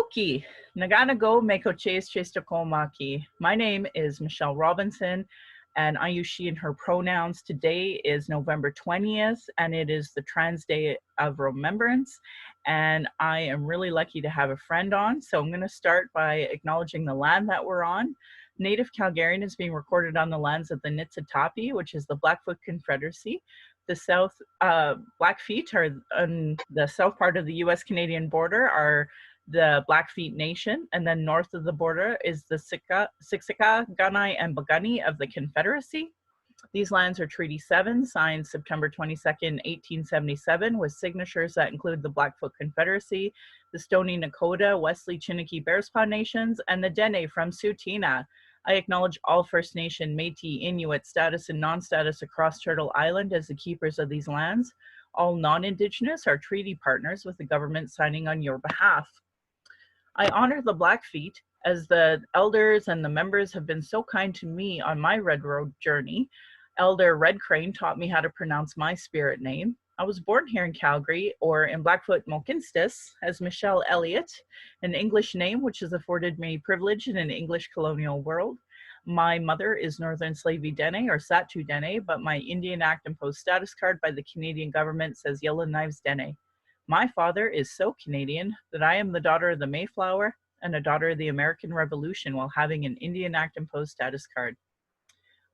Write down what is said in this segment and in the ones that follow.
Oki, Nagana go Meko Chase Maki. My name is Michelle Robinson, and I use she and her pronouns. Today is November 20th, and it is the Trans Day of Remembrance. And I am really lucky to have a friend on. So I'm going to start by acknowledging the land that we're on. Native Calgarian is being recorded on the lands of the Niitsitapi, which is the Blackfoot Confederacy. The South Blackfeet are on the south part of the U.S.-Canadian border are the Blackfeet Nation, and then north of the border is the Siksika, Gunai, and Bagani of the Confederacy. These lands are Treaty 7, signed September 22nd, 1877, with signatures that include the Blackfoot Confederacy, the Stoney Nakoda, Wesley Chiniki Bearspaw Nations, and the Dene from Tsuut'ina. I acknowledge all First Nation, Métis, Inuit, status and non-status across Turtle Island as the keepers of these lands. All non-Indigenous are treaty partners with the government signing on your behalf. I honor the Blackfeet as the elders and the members have been so kind to me on my Red Road journey. Elder Red Crane taught me how to pronounce my spirit name. I was born here in Calgary, or in Blackfoot Mohkinstsis, as Michelle Elliott, an English name which has afforded me privilege in an English colonial world. My mother is Northern Slavey Dene, or Satu Dene, but my Indian Act imposed status card by the Canadian government says Yellow Knives Dene. My father is so Canadian that I am the daughter of the Mayflower and a daughter of the American Revolution while having an Indian Act imposed status card.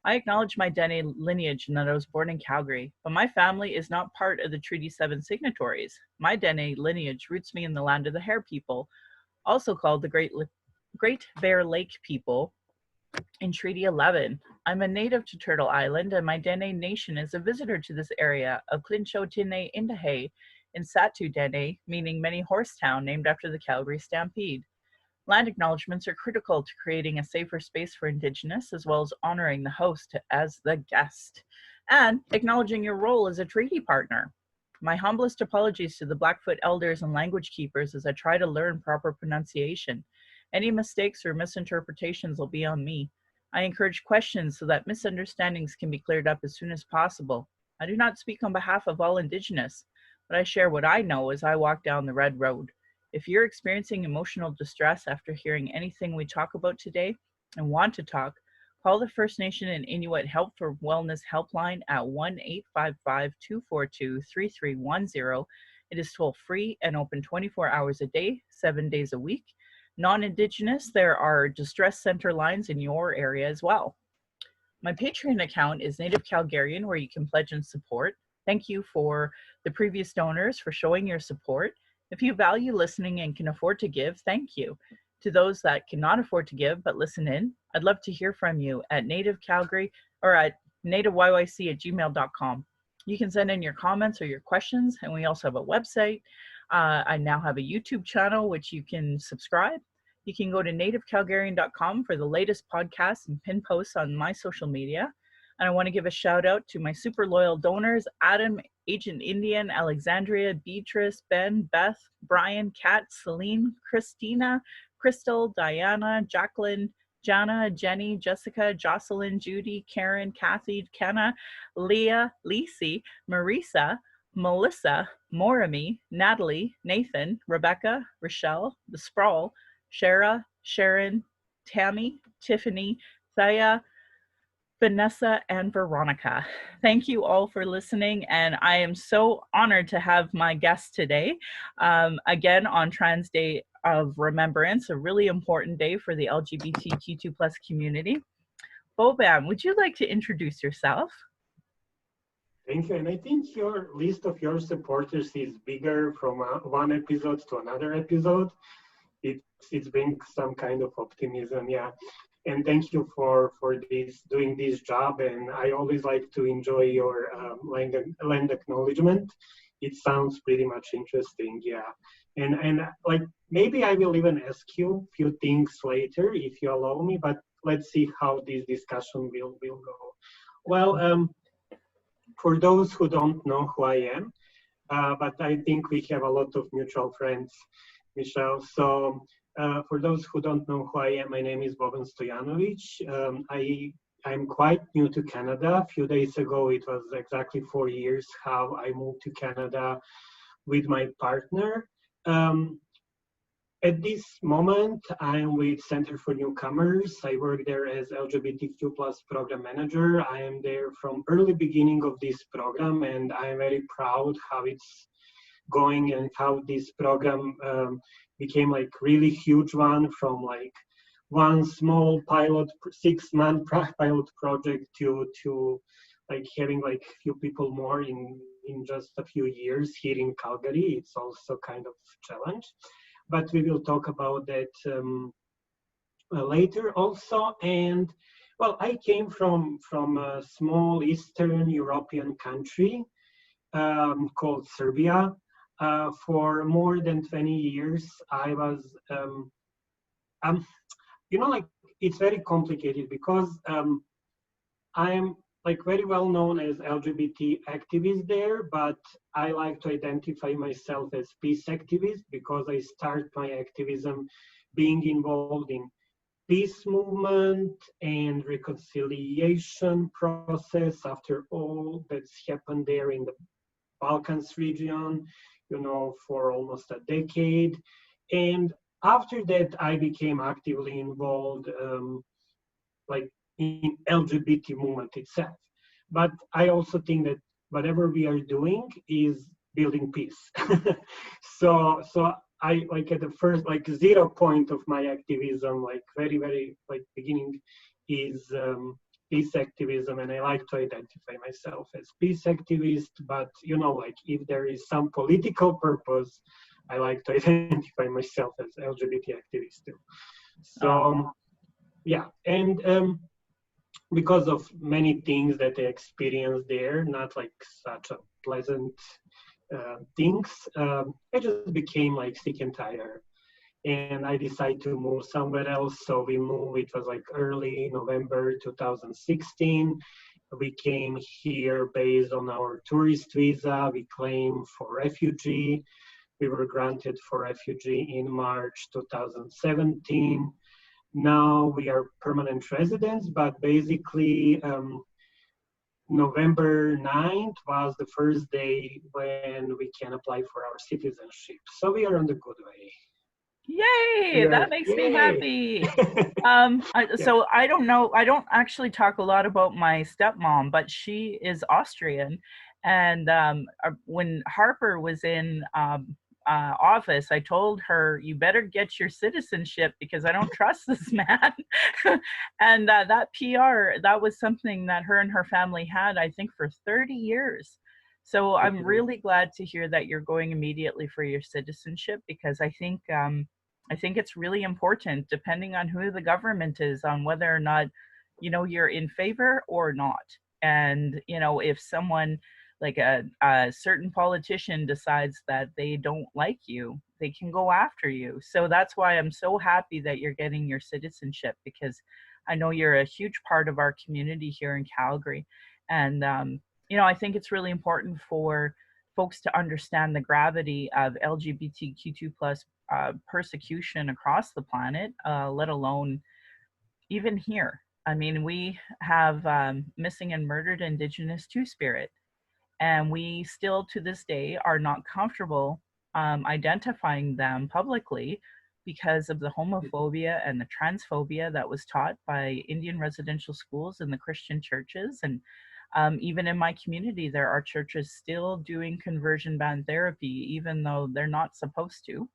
I acknowledge my Dene lineage and that I was born in Calgary, but my family is not part of the Treaty 7 signatories. My Dene lineage roots me in the land of the Hare people, also called the Great Bear Lake people in Treaty 11. I'm a native to Turtle Island, and my Dene nation is a visitor to this area of Clinchotine Indahe in Satu Dene, meaning many horse town, named after the Calgary Stampede. Land acknowledgements are critical to creating a safer space for Indigenous, as well as honoring the host as the guest, and acknowledging your role as a treaty partner. My humblest apologies to the Blackfoot elders and language keepers as I try to learn proper pronunciation. Any mistakes or misinterpretations will be on me. I encourage questions so that misunderstandings can be cleared up as soon as possible. I do not speak on behalf of all Indigenous, but I share what I know as I walk down the Red Road. If you're experiencing emotional distress after hearing anything we talk about today and want to talk, call the First Nation and Inuit Help for Wellness helpline at 1-855-242-3310. It is toll-free and open 24 hours a day, 7 days a week. Non-Indigenous, there are distress center lines in your area as well. My Patreon account is Native Calgarian, where you can pledge and support. Thank you for the previous donors for showing your support. If you value listening and can afford to give, thank you. To those that cannot afford to give but listen in, I'd love to hear from you at Native Calgary or at nativeyyc@gmail.com. You can send in your comments or your questions, and we also have a website. I now have a YouTube channel which you can subscribe. You can go to nativecalgarian.com for the latest podcasts and pin posts on my social media. And I want to give a shout out to my super loyal donors, Adam, Agent Indian, Alexandria, Beatrice, Ben, Beth, Brian, Kat, Celine, Christina, Crystal, Diana, Jacqueline, Jana, Jenny, Jessica, Jocelyn, Judy, Karen, Kathy, Kenna, Leah, Lisi, Marisa, Melissa, Morami, Natalie, Nathan, Rebecca, Rochelle, The Sprawl, Shara, Sharon, Tammy, Tiffany, Thaya, Vanessa, and Veronica. Thank you all for listening, and I am so honored to have my guest today, again on Trans Day of Remembrance, a really important day for the LGBTQ2+ community. Boban, would you like to introduce yourself? Thank you, and I think your list of your supporters is bigger from one episode to another episode. It's bring some kind of optimism, yeah. And thank you for doing this job. And I always like to enjoy your land acknowledgement. It sounds pretty much interesting, yeah. And like maybe I will even ask you a few things later if you allow me. But let's see how this discussion will go. Well, for those who don't know who I am, but I think we have a lot of mutual friends, Michelle. So. For those who don't know who I am, my name is Boban Stojanovic. I'm quite new to Canada. A few days ago, it was exactly 4 years how I moved to Canada with my partner. At this moment, I'm with Center for Newcomers. I work there as LGBTQ plus program manager. I am there from early beginning of this program, and I'm very proud how it's going and how this program became like really huge one, from like one small pilot 6-month pilot project to like having like few people more in just a few years here in Calgary. It's also kind of challenge, but we will talk about that later also. And well, I came from a small Eastern European country called Serbia. For more than 20 years, I was, like it's very complicated because I'm like very well known as LGBT activist there, but I like to identify myself as peace activist because I start my activism being involved in peace movement and reconciliation process after all that's happened there in the Balkans region, for almost a decade. And after that, I became actively involved, like in LGBT movement itself. But I also think that whatever we are doing is building peace. so I like at the first like 0 point of my activism, like very, very like beginning is peace activism, and I like to identify myself as peace activist. But like if there is some political purpose, I like to identify myself as LGBT activist too. So yeah, and because of many things that I experienced there, not like such a pleasant things, I just became like sick and tired. And I decided to move somewhere else. So we moved, it was like early November 2016. We came here based on our tourist visa. We claimed for refugee. We were granted for refugee in March 2017. Now we are permanent residents, but basically November 9th was the first day when we can apply for our citizenship. So we are on the good way. Yay! That makes me happy. Yeah. So I don't know, I don't actually talk a lot about my stepmom, but she is Austrian. And when Harper was in office, I told her, you better get your citizenship because I don't trust this man. And that PR, that was something that her and her family had, I think, for 30 years. So I'm really glad to hear that you're going immediately for your citizenship, because I think it's really important, depending on who the government is, on whether or not you're in favor or not. And if someone like a certain politician decides that they don't like you, they can go after you. So that's why I'm so happy that you're getting your citizenship, because I know you're a huge part of our community here in Calgary. And I think it's really important for folks to understand the gravity of LGBTQ2 plus persecution across the planet, let alone even here. I mean, we have missing and murdered Indigenous Two-Spirit, and we still to this day are not comfortable identifying them publicly because of the homophobia and the transphobia that was taught by Indian residential schools and the Christian churches. And even in my community, there are churches still doing conversion band therapy, even though they're not supposed to.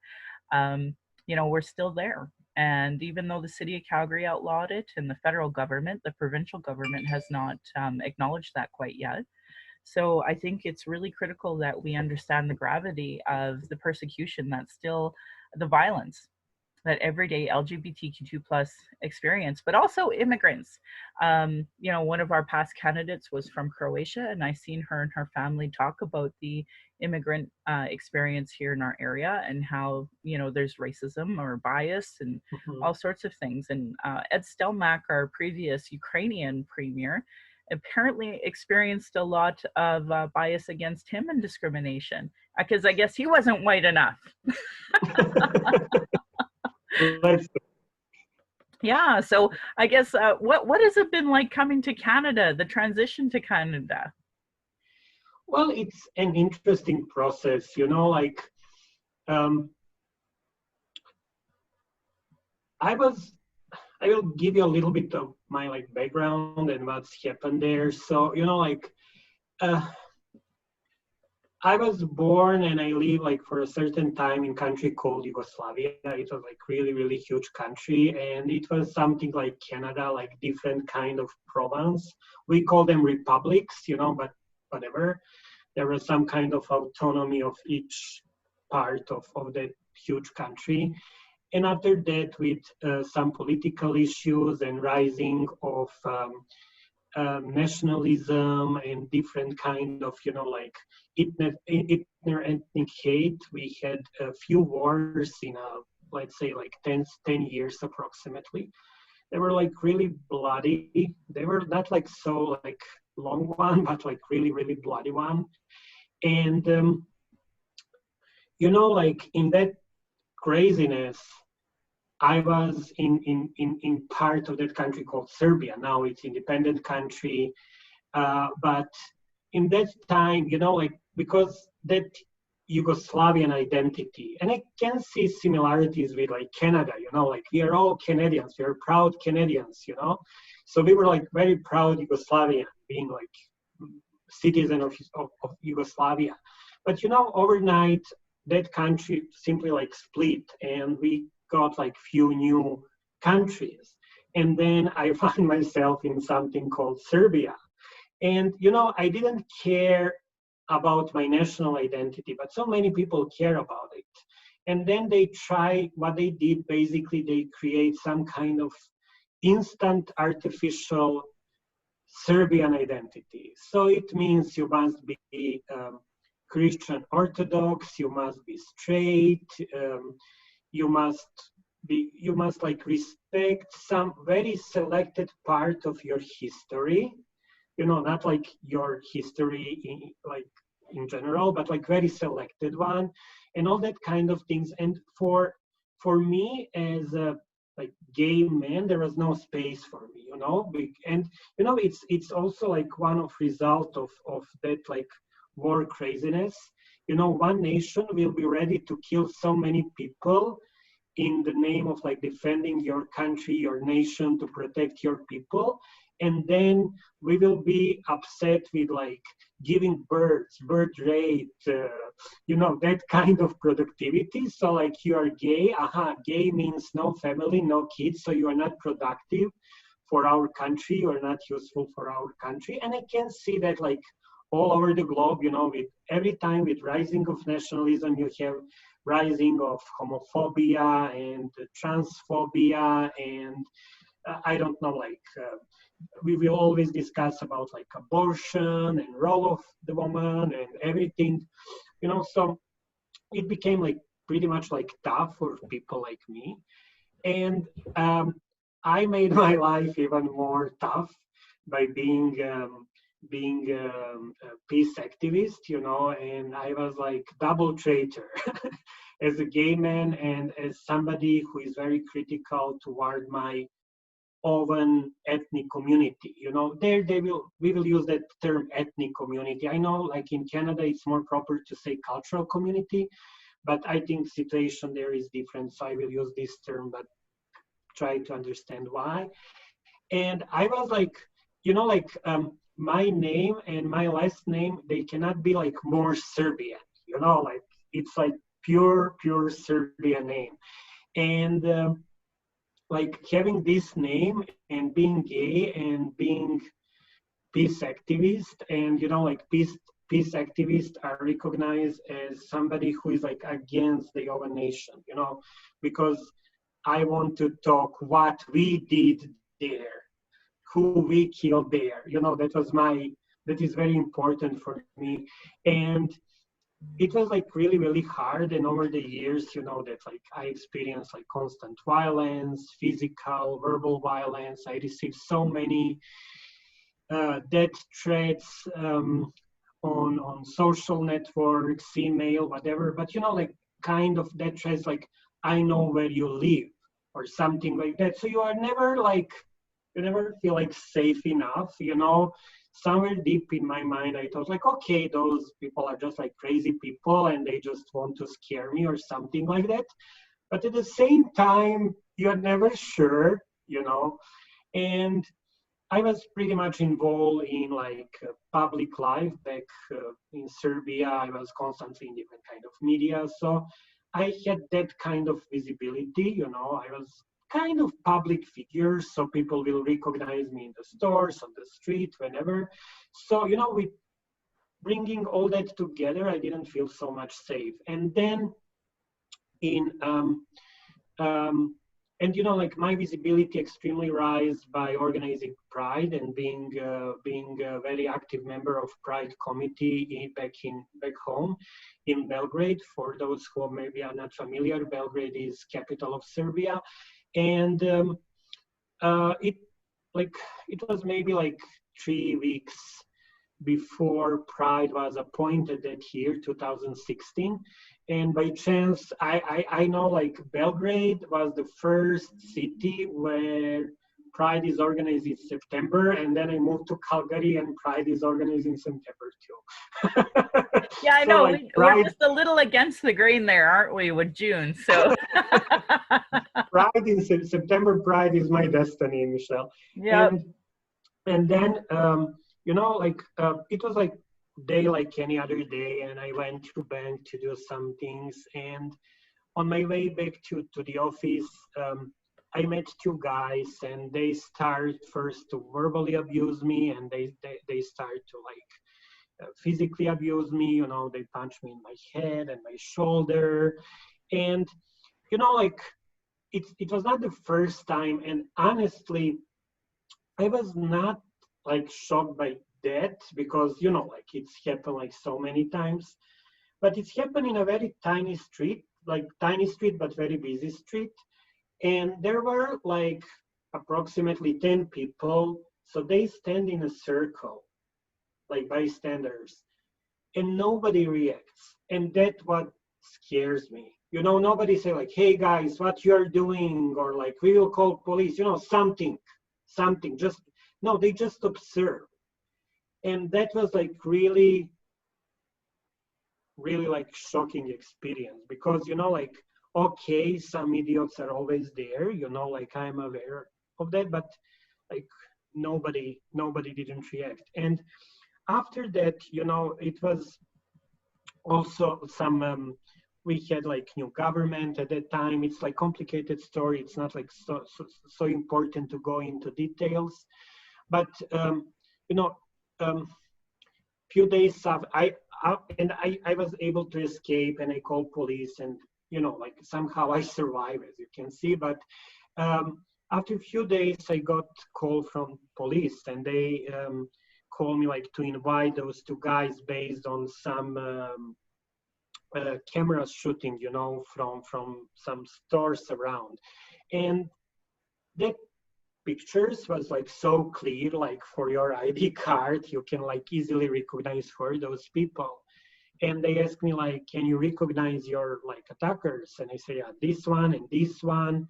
We're still there. And even though the city of Calgary outlawed it and the federal government, the provincial government has not acknowledged that quite yet. So I think it's really critical that we understand the gravity of the persecution that's still, the violence that everyday LGBTQ2 plus experience, but also immigrants. One of our past candidates was from Croatia, and I seen her and her family talk about the immigrant experience here in our area, and how there's racism or bias and all sorts of things. And Ed Stelmach, our previous Ukrainian premier, apparently experienced a lot of bias against him and discrimination, because I guess he wasn't white enough. Yeah, so I guess what has it been like coming to Canada, the transition to Canada? Well, it's an interesting process, like I was, I will give you a little bit of my like background and what's happened there. So, uh, I was born and I lived like for a certain time in country called Yugoslavia. It was like really, really huge country. And it was something like Canada, like different kind of province. We call them republics, but whatever. There was some kind of autonomy of each part of that huge country. And after that, with some political issues and rising of nationalism and different kind of, ethnic hate, we had a few wars in let's say like 10 years approximately. They were like really bloody. They were not like so like long one, but like really, really bloody one. And, like in that craziness, I was in part of that country called Serbia. Now it's independent country. But in that time, like because that Yugoslavian identity, and I can see similarities with like Canada, like we are all Canadians, we are proud Canadians. So we were like very proud Yugoslavian, being like citizen of Yugoslavia. But overnight that country simply like split and we got like few new countries. And then I found myself in something called Serbia. And I didn't care about my national identity, but so many people care about it. And then they try what they did. Basically, they create some kind of instant artificial Serbian identity. So it means you must be Christian Orthodox, you must be straight, you must you must like respect some very selected part of your history, not like your history in general, but like very selected one, and all that kind of things. And for me as a like gay man, there was no space for me, and it's also like one of result of that like war craziness. One nation will be ready to kill so many people in the name of like defending your country, your nation, to protect your people. And then we will be upset with like giving birth rate, that kind of productivity. So like you are gay, gay means no family, no kids, so you are not productive for our country, you are not useful for our country. And I can see that like all over the globe, with every time with rising of nationalism, you have rising of homophobia and transphobia and I don't know, like we will always discuss about like abortion and role of the woman and everything, so it became like pretty much like tough for people like me. And I made my life even more tough by being a peace activist, and I was like double traitor as a gay man and as somebody who is very critical toward my own ethnic community. There we will use that term ethnic community. I know like in Canada it's more proper to say cultural community, but I think situation there is different, so I will use this term, but try to understand why. And I was like, my name and my last name, they cannot be like more Serbian, like it's like pure Serbian name. And like having this name and being gay and being peace activist, and like peace activists are recognized as somebody who is like against the other nation, because I want to talk what we did there, who we killed there. That is very important for me. And it was like really, really hard. And over the years, that like I experienced like constant violence, physical, verbal violence. I received so many death threats on social networks, email, whatever. But like kind of death threats like, I know where you live or something like that. So you never feel like safe enough, somewhere deep in my mind, I thought like, okay, those people are just like crazy people and they just want to scare me or something like that. But at the same time, you're never sure, you know. And I was pretty much involved in like public life back in Serbia. I was constantly in different kind of media, so I had that kind of visibility. You know, I was kind of public figure, so people will recognize me in the stores, on the street, whenever. So you know, with bringing all that together, I didn't feel so much safe. And then in um, and you know, like my visibility extremely rise by organizing Pride and being a very active member of Pride committee back home in Belgrade. For those who maybe are not familiar, Belgrade is capital of Serbia, and it like it was maybe like 3 weeks before Pride was appointed that year, 2016. And by chance, I know like Belgrade was the first city where Pride is organized in September, and then I moved to Calgary, and Pride is organized in September too. Yeah, I So know. like We're Pride, just a little against the grain there, aren't we, with June? So, Pride in September, Pride is my destiny, Michelle. yeah. And then you know, like it was like day like any other day, and I went to bank to do some things, and on my way back to the office, I met two guys, and they start first to verbally abuse me, and they start to like physically abuse me. You know, they punch me in my head and my shoulder, and you know, like it was not the first time, and honestly, I was not like shocked by that because you know, like it's happened like so many times, but it's happened in a very tiny street, like tiny street but very busy street, and there were like approximately 10 people, so they stand in a circle like bystanders, and nobody reacts, and that's what scares me. You know, nobody say like, hey guys, what you're doing, or like we will call police, you know, something, just no, they just observe. And that was like really like shocking experience, because you know, like okay, some idiots are always there, you know, like I'm aware of that, but like nobody didn't react. And after that, you know, it was also some we had like new government at that time. It's like complicated story, it's not like so important to go into details, but you know, few days after I was able to escape, and I called police, and you know, like somehow I survived, as you can see. But after a few days, I got call from police, and they called me like to invite those two guys based on some cameras shooting, you know, from some stores around, and that pictures was like so clear, like for your ID card, you can like easily recognize who are those people. And they asked me like, can you recognize your like attackers? And I say, yeah, this one and this one.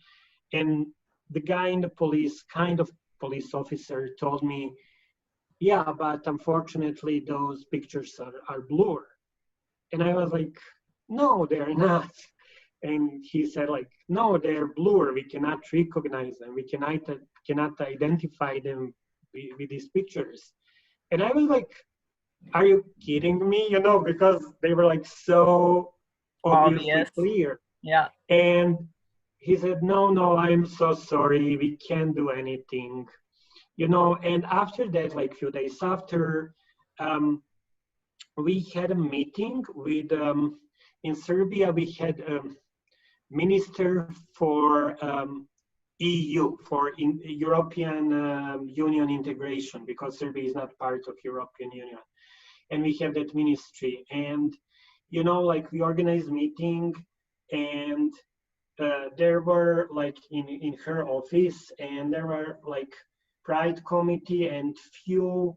And the guy in the police, kind of police officer, told me, yeah, but unfortunately those pictures are blurred. And I was like, no, they're not. And he said like, no, they're blurred, we cannot recognize them, we cannot identify them with these pictures. And I was like, are you kidding me? You know, because they were like so obviously Obvious. clear. Yeah. And he said, no, I'm so sorry, we can't do anything, you know. And after that, like few days after, we had a meeting with in Serbia, we had minister for EU, for European Union integration, because Serbia is not part of European Union. And we have that ministry. And, you know, like we organized meeting, and there were like in her office, and there were like Pride committee and few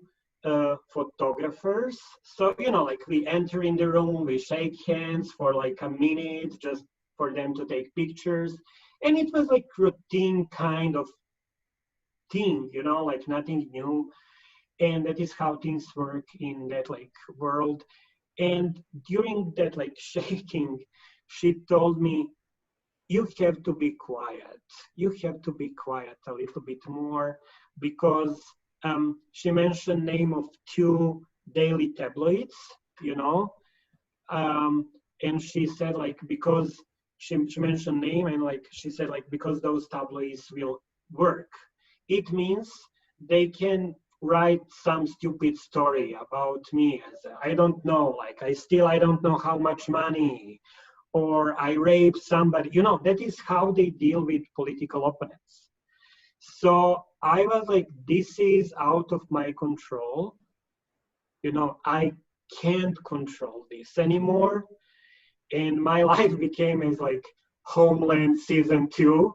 photographers. So, you know, like we enter in the room, we shake hands for like a minute, just for them to take pictures. And it was like routine kind of thing, you know, like nothing new. And that is how things work in that like world. And during that like shaking, she told me, you have to be quiet. You have to be quiet a little bit more, because she mentioned name of two daily tabloids, you know, um, and she said like, because she mentioned name, and like she said like, because those tabloids will work, it means they can write some stupid story about me as I don't know, like I don't know how much money, or I rape somebody. You know, that is how they deal with political opponents. So I was like, this is out of my control. You know, I can't control this anymore. And my life became as like Homeland season 2.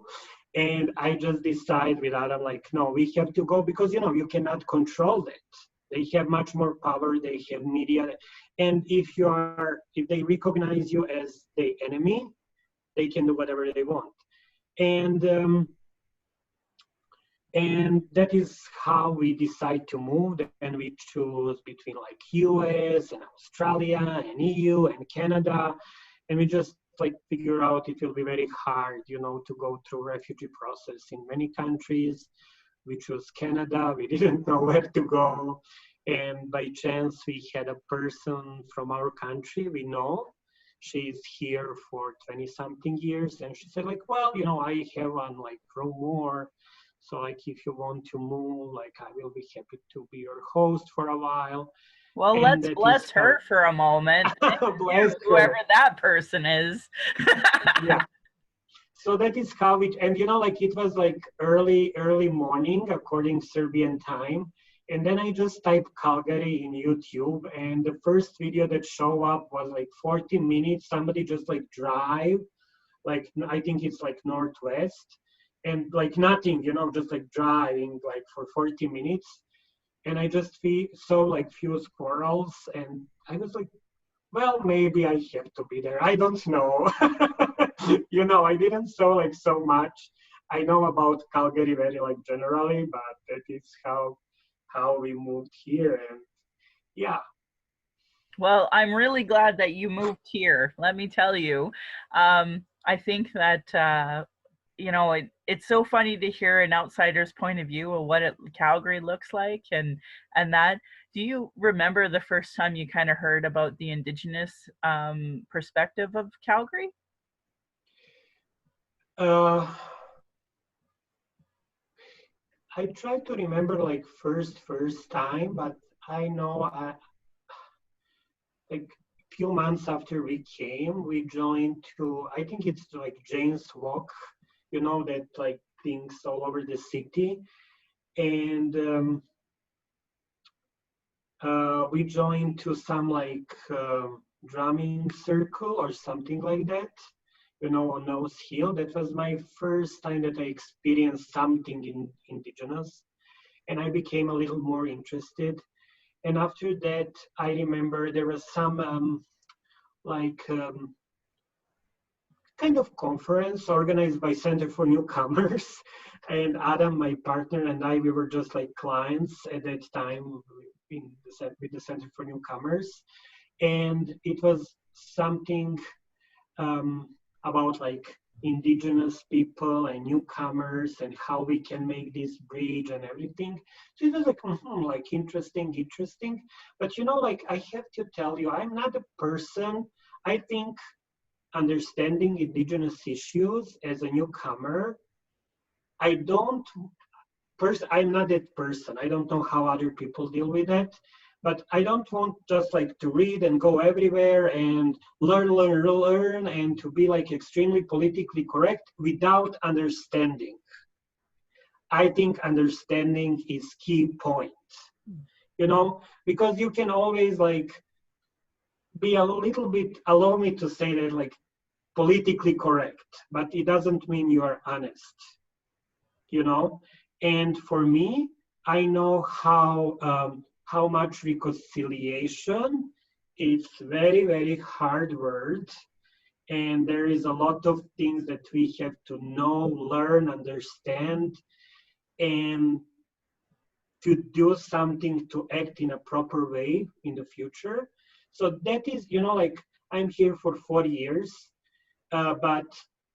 And I just decided with Adam, like, no, we have to go, because, you know, you cannot control that. They have much more power. They have media. And if they recognize you as the enemy, they can do whatever they want. And that is how we decide to move. And we choose between like US and Australia and EU and Canada. And we just like figure out it will be very hard, you know, to go through refugee process in many countries. We chose Canada. We didn't know where to go. And by chance, we had a person from our country we know. She's here for 20 something years. And she said like, well, you know, I have one like room more. So like, if you want to move, like I will be happy to be your host for a while. Well, And let's that is bless her for a moment. Thank bless you, whoever her. that person is. Yeah. So that is how it, and you know, like it was like early morning according Serbian time. And then I just typed Calgary in YouTube, and the first video that showed up was like 40 minutes. Somebody just like drive, like I think it's like northwest, and like nothing, you know, just like driving like for 40 minutes. And I just saw like few squirrels, and I was like, well, maybe I have to be there. I don't know. You know, I didn't saw like so much. I know about Calgary very like generally, but that is how we moved here. And yeah. Well, I'm really glad that you moved here. Let me tell you. I think that you know, it's so funny to hear an outsider's point of view of what Calgary looks like, and that. Do you remember the first time you kind of heard about the Indigenous perspective of Calgary? Uh, I try to remember like first time, but I know like few months after we came, we joined to, I think it's like James Walk, you know, that like things all over the city. And we joined to some like drumming circle or something like that, you know, on Nose Hill. That was my first time that I experienced something indigenous, and I became a little more interested. And after that, I remember there was some like kind of conference organized by Center for Newcomers. And Adam, my partner, and I, we were just like clients at that time with the Center for Newcomers. And it was something about like indigenous people and newcomers and how we can make this bridge and everything. So it was like, like interesting. But you know, like I have to tell you, I'm not a person, I think understanding indigenous issues as a newcomer, I don't, I'm not that person. I don't know how other people deal with that. But I don't want just like to read and go everywhere and learn, and to be like extremely politically correct without understanding. I think understanding is key point, you know, because you can always like be a little bit, allow me to say that, like politically correct, but it doesn't mean you are honest, you know. And for me, I know how much reconciliation is very hard word, and there is a lot of things that we have to know, learn, understand, and to do something to act in a proper way in the future. So that is, you know, like I'm here for 40 years, but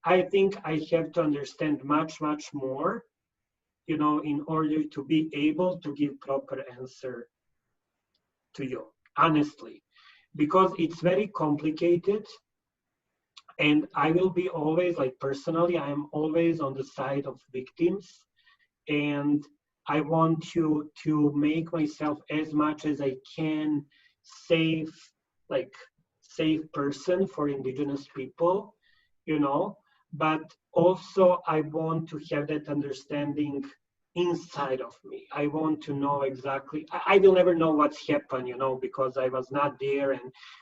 I think I have to understand much, much more, in order to be able to give proper answer to you, honestly, because it's very complicated. And I will be always, like, personally, I'm always on the side of victims. And I want to make myself as much as I can safe, like safe person for indigenous people, you know. But also I want to have that understanding inside of me. I want to know exactly. I will never know what's happened, because I was not there.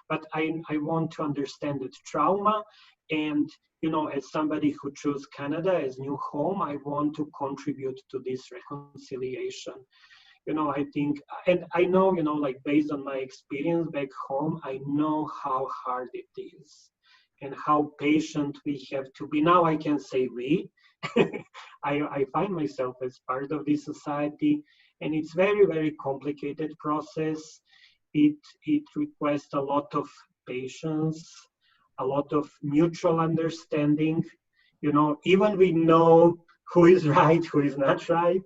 But I want to understand the trauma. And as somebody who chose Canada as new home, I want to contribute to this reconciliation. I think, and I know, like, based on my experience back home, I know how hard it is and how patient we have to be. Now I can say we. I find myself as part of this society, and it's very, very complicated process. It requires a lot of patience, a lot of mutual understanding. Even we know who is right, who is not right,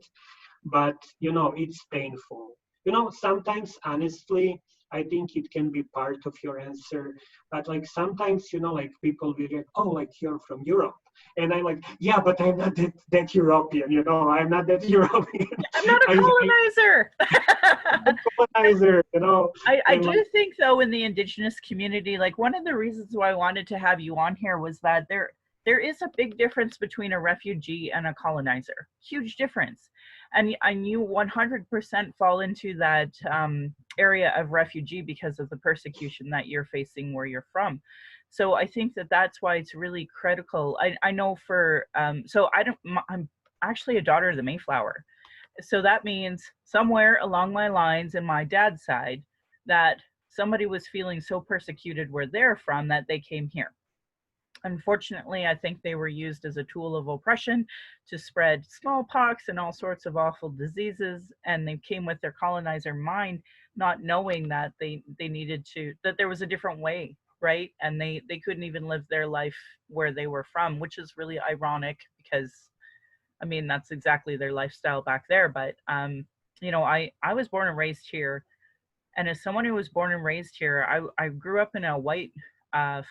but it's painful. Sometimes, honestly, I think it can be part of your answer. But like sometimes, like people will get, oh, like you're from Europe. And I'm like, yeah, but I'm not that European, I'm not that European. I'm not a colonizer. Colonizer, I and like, do think, though, in the Indigenous community, like, one of the reasons why I wanted to have you on here was that there is a big difference between a refugee and a colonizer. Huge difference. And you 100% fall into that area of refugee because of the persecution that you're facing where you're from. So I think that that's why it's really critical. I know for, so I'm actually a daughter of the Mayflower. So that means somewhere along my lines in my dad's side that somebody was feeling so persecuted where they're from that they came here. Unfortunately, I think they were used as a tool of oppression to spread smallpox and all sorts of awful diseases. And they came with their colonizer mind, not knowing that they needed to, that there was a different way, right? And they couldn't even live their life where they were from, which is really ironic because, I mean, that's exactly their lifestyle back there. But, I was born and raised here. And as someone who was born and raised here, I grew up in a white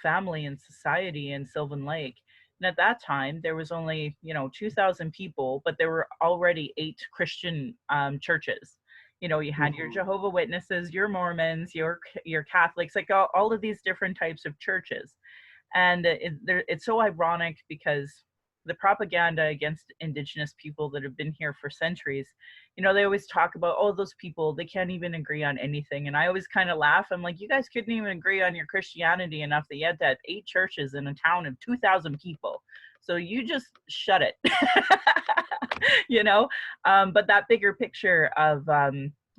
family and society in Sylvan Lake. And at that time, there was only, 2,000 people, but there were already 8 Christian churches. You had your Jehovah Witnesses, your Mormons, your Catholics, like all of these different types of churches. And it's so ironic because the propaganda against Indigenous people that have been here for centuries, they always talk about, oh, those people, they can't even agree on anything. And I always kind of laugh. I'm like, you guys couldn't even agree on your Christianity enough that you had to have 8 churches in a town of 2,000 people. So you just shut it, But that bigger picture of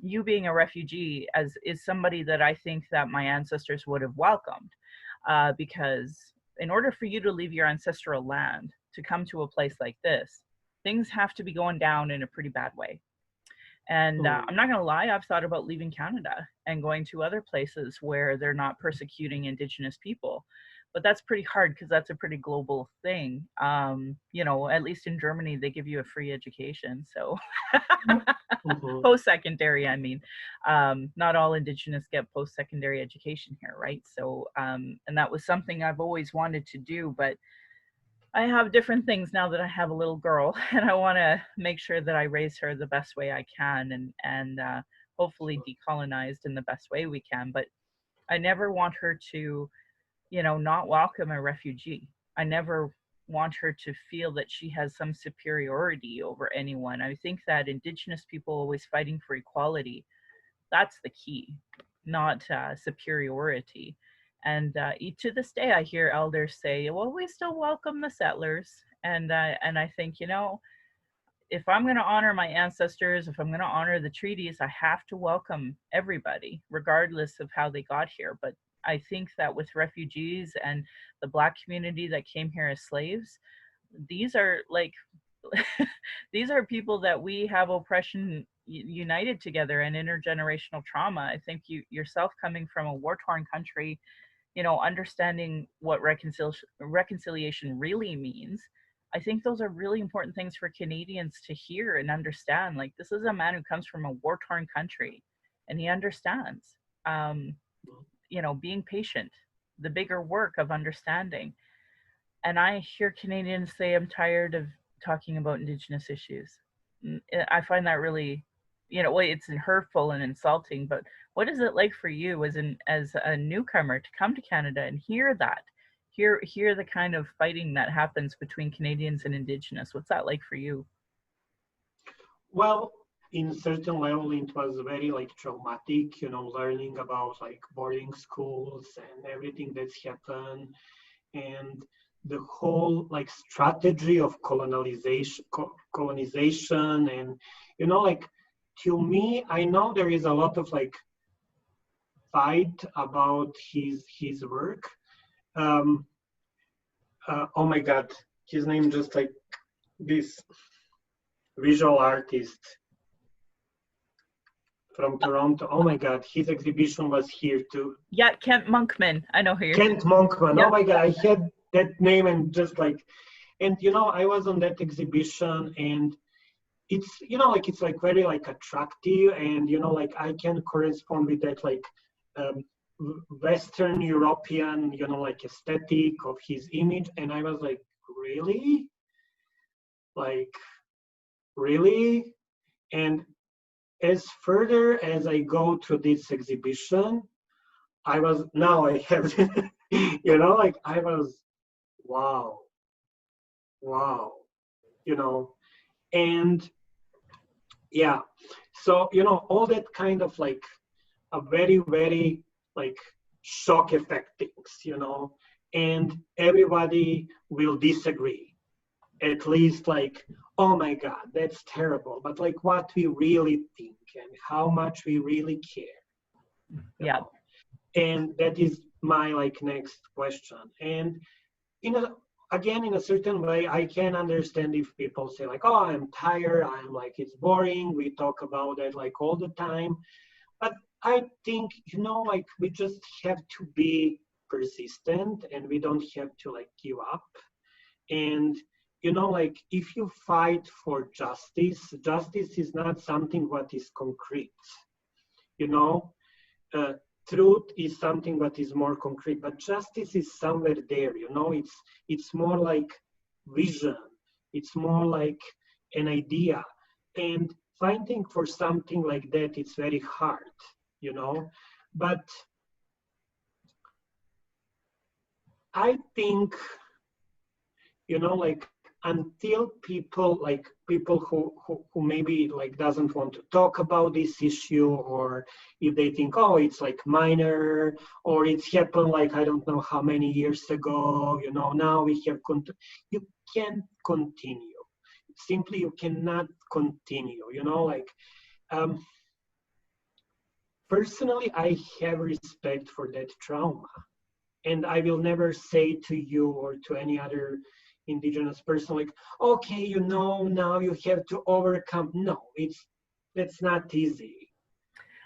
you being a refugee is somebody that I think that my ancestors would have welcomed, because in order for you to leave your ancestral land to come to a place like this, things have to be going down in a pretty bad way. And I'm not going to lie, I've thought about leaving Canada and going to other places where they're not persecuting Indigenous people. But that's pretty hard because that's a pretty global thing. At least in Germany, they give you a free education. So post-secondary, I mean, not all Indigenous get post-secondary education here, right? So, and that was something I've always wanted to do, but I have different things now that I have a little girl, and I want to make sure that I raise her the best way I can, and hopefully decolonized in the best way we can. But I never want her to, not welcome a refugee. I never want her to feel that she has some superiority over anyone. I think that Indigenous people always fighting for equality, that's the key, not superiority. And to this day, I hear elders say, well, we still welcome the settlers. And I think, if I'm going to honor my ancestors, if I'm going to honor the treaties, I have to welcome everybody, regardless of how they got here. But I think that with refugees and the Black community that came here as slaves, these are like, these are people that we have oppression united together and intergenerational trauma. I think you yourself coming from a war-torn country, understanding what reconciliation really means. I think those are really important things for Canadians to hear and understand. Like, this is a man who comes from a war-torn country, and he understands, um, being patient, the bigger work of understanding. And I hear Canadians say, I'm tired of talking about Indigenous issues. I find that really, well, it's hurtful and insulting, but what is it like for you as a newcomer to come to Canada and hear that? Hear the kind of fighting that happens between Canadians and Indigenous. What's that like for you? Well, in certain level, it was very like traumatic, learning about like boarding schools and everything that's happened, and the whole like strategy of colonization, and like, to me, I know there is a lot of like fight about his work. Um, oh my God, his name just like this visual artist from Toronto. Oh my God, his exhibition was here too. Yeah, Kent Monkman. I know who you're. Kent Monkman. Yep. Oh my God, I had that name and just like, and I was on that exhibition, and it's like it's like very like attractive, and like I can correspond with that like um, Western European like aesthetic of his image, and I was like, really, like, really. And as further as I go through this exhibition, I have like I was, wow, wow, and yeah, so all that kind of like a very, very like shock effect things, and everybody will disagree, at least like, oh my God, that's terrible, but like what we really think and how much we really care. Yeah. And that is my like next question. And again, in a certain way, I can understand if people say like, oh, I'm tired, I'm like, it's boring, we talk about it like all the time. But I think, like, we just have to be persistent, and we don't have to like give up. And like, if you fight for justice is not something what is concrete. you know uh, Truth is something that is more concrete, but justice is somewhere there. It's more like vision, it's more like an idea, and fighting for something like that, it's very hard. But I think, like, until people who maybe like doesn't want to talk about this issue, or if they think, oh, it's like minor, or it's happened like I don't know how many years ago, now we have you can't continue. Simply, you cannot continue. Like, personally, I have respect for that trauma, and I will never say to you or to any other Indigenous person like, okay, now you have to overcome. No, that's not easy.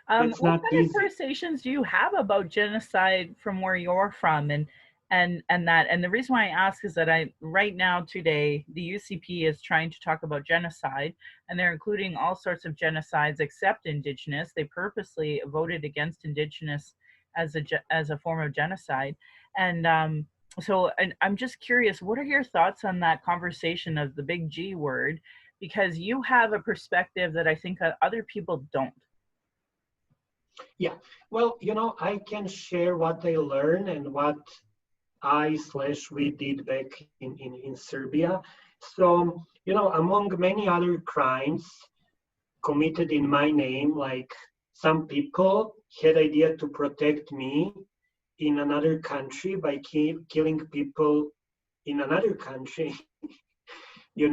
It's What not kind of easy. conversations do you have about genocide from where you're from, and the reason why I ask is that right now today the UCP is trying to talk about genocide, and they're including all sorts of genocides except Indigenous. They purposely voted against Indigenous as a form of genocide, and and I'm just curious, what are your thoughts on that conversation of the big G word? Because you have a perspective that I think other people don't. Yeah. Well, I can share what I learned and what we did back in Serbia. So, among many other crimes committed in my name, like, some people had idea to protect me in another country by killing people in another country, in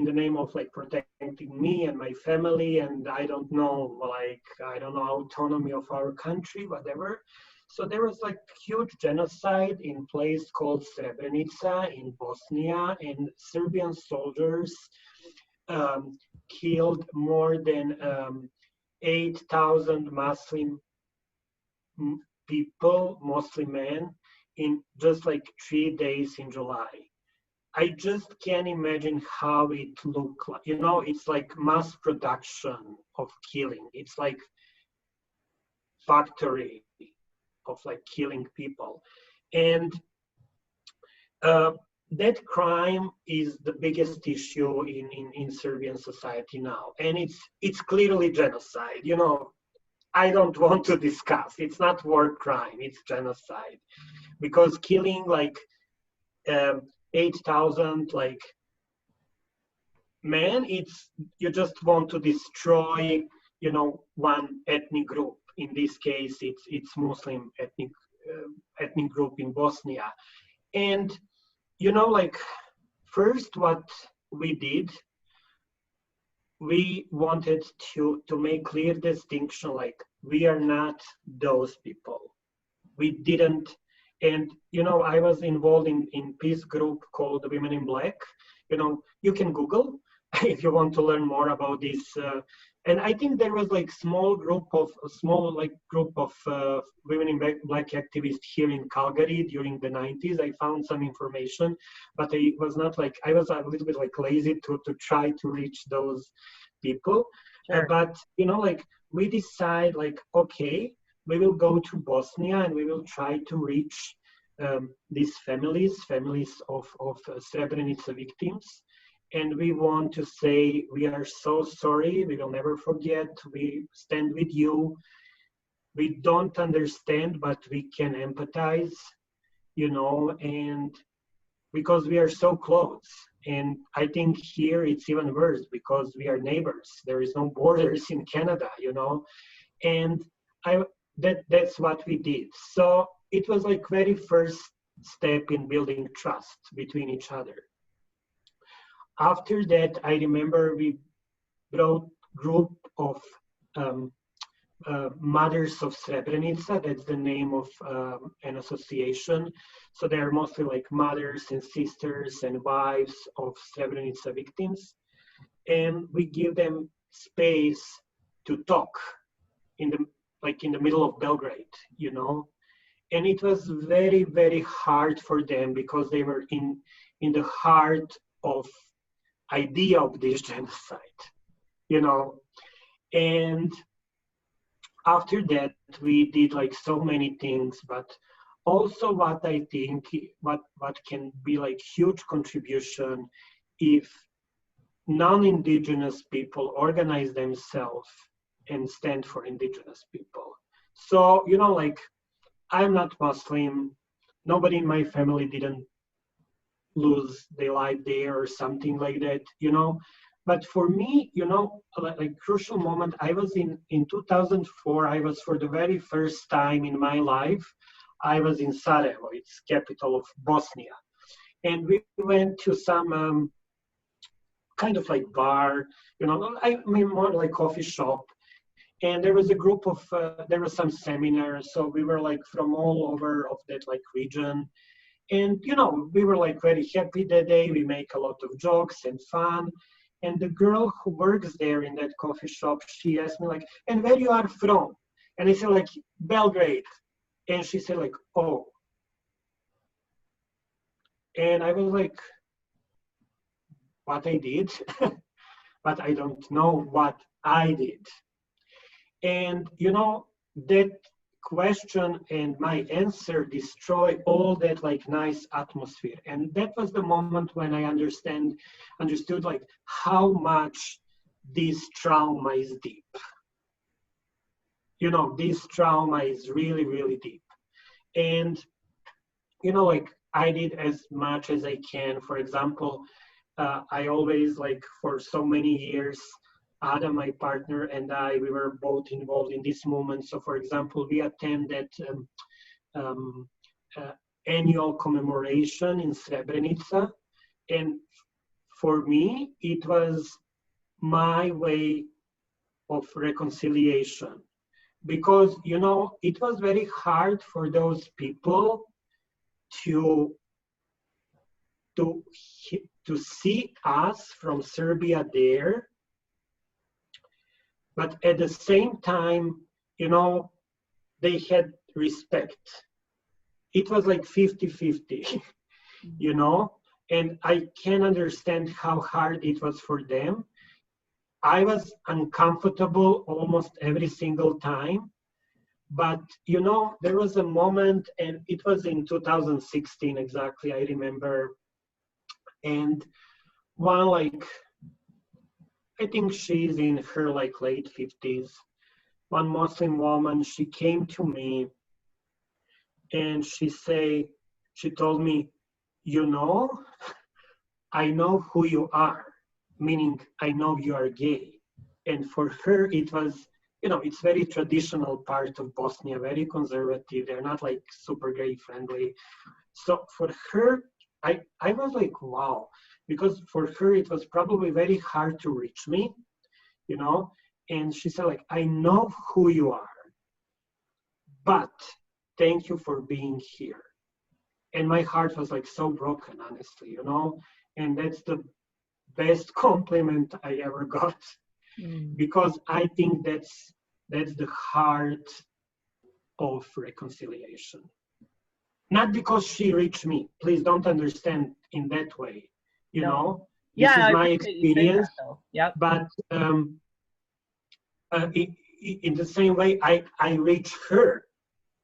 the name of like protecting me and my family, and I don't know autonomy of our country, whatever. So there was like huge genocide in place called Srebrenica in Bosnia, and Serbian soldiers killed more than 8,000 people, mostly men, in just like 3 days in July. I just can't imagine how it looked like. You know, it's like mass production of killing. It's like factory of like killing people. And uh, that crime is the biggest issue in Serbian society now. And it's clearly genocide. You know, I don't want to discuss. It's not war crime, it's genocide. Because killing like 8,000 like men, it's you just want to destroy, you know, one ethnic group. In this case, it's Muslim ethnic group in Bosnia. And you know, like first what we did, we wanted to make clear distinction, like we are not those people. We didn't. And you know, I was involved in peace group called Women in Black. You know, you can Google if you want to learn more about this. And I think there was like small group of women in black activists here in Calgary during the 90s. I found some information, but I was not like, I was a little bit like lazy to try to reach those people. Sure. But you know, like we decide like, okay, we will go to Bosnia and we will try to reach these families of Srebrenica victims. And we want to say, we are so sorry, we will never forget, we stand with you. We don't understand, but we can empathize, you know, and because we are so close. And I think here it's even worse because we are neighbors. There is no borders in Canada, you know. And that's what we did. So it was like very first step in building trust between each other. After that, I remember we brought group of Mothers of Srebrenica. That's the name of an association. So they are mostly like mothers and sisters and wives of Srebrenica victims. And we give them space to talk in the middle of Belgrade, you know. And it was very, very hard for them because they were in the heart of idea of this genocide, you know. And after that, we did like so many things, but also what I think, what can be like huge contribution if non-Indigenous people organize themselves and stand for Indigenous people. So, you know, like I'm not Muslim, nobody in my family didn't lose their life there or something like that, you know. But for me, you know, like crucial moment, I was in 2004, I was for the very first time in my life, I was in Sarajevo, it's capital of Bosnia. And we went to some kind of like bar, you know, I mean more like coffee shop. And there was a group of, there was some seminars. So we were like from all over of that like region. And, you know, we were like very happy that day. We make a lot of jokes and fun. And the girl who works there in that coffee shop, she asked me like, and where you are from? And I said like, Belgrade. And she said like, oh. And I was like, what I did? But I don't know what I did. And, you know, that question and my answer destroy all that like nice atmosphere. And that was the moment when I understood like how much this trauma is deep. You know, this trauma is really, really deep. And, you know, like I did as much as I can. For example, I always like for so many years, Ada, my partner, and I, we were both involved in this movement. So, for example, we attended annual commemoration in Srebrenica. And for me, it was my way of reconciliation. Because, you know, it was very hard for those people to see us from Serbia there. But at the same time, you know, they had respect. It was like 50-50, you know, and I can understand how hard it was for them. I was uncomfortable almost every single time. But, you know, there was a moment, and it was in 2016 exactly, I remember. And one, like, I think she's in her like late 50s, one Muslim woman, she came to me and she told me, you know, I know who you are, meaning I know you are gay. And for her, it was, you know, it's very traditional part of Bosnia, very conservative. They're not like super gay friendly. So for her, I was like, wow, because for her, it was probably very hard to reach me, you know? And she said like, I know who you are, but thank you for being here. And my heart was like so broken, honestly, you know? And that's the best compliment I ever got, because I think that's the heart of reconciliation. Not because she reached me. Please don't understand in that way. You No. know, this Yeah, is I my appreciate you saying experience. that though. Yep. But in the same way, I reach her.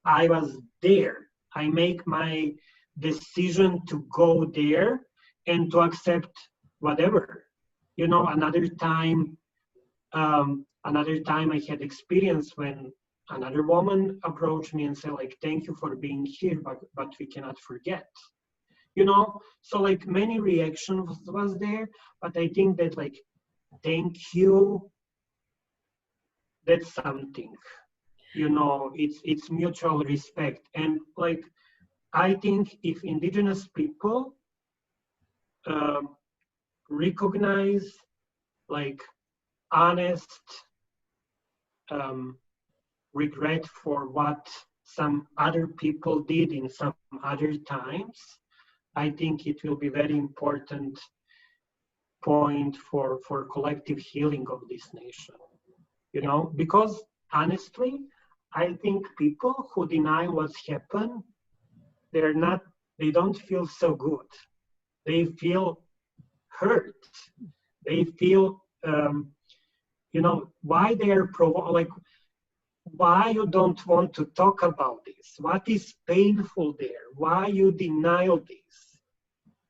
I was there. I make my decision to go there and to accept whatever. You know, another time I had experience when another woman approached me and said like, thank you for being here, but we cannot forget. You know, so like many reactions was there, but I think that like, thank you, that's something. You know, it's mutual respect. And like, I think if indigenous people um, recognize like honest um, regret for what some other people did in some other times, I think it will be very important point for collective healing of this nation. You know, because honestly, I think people who deny what's happened, they're not, they don't feel so good. They feel hurt. They feel, you know, why they're like, why you don't want to talk about this? What is painful there? Why you deny this?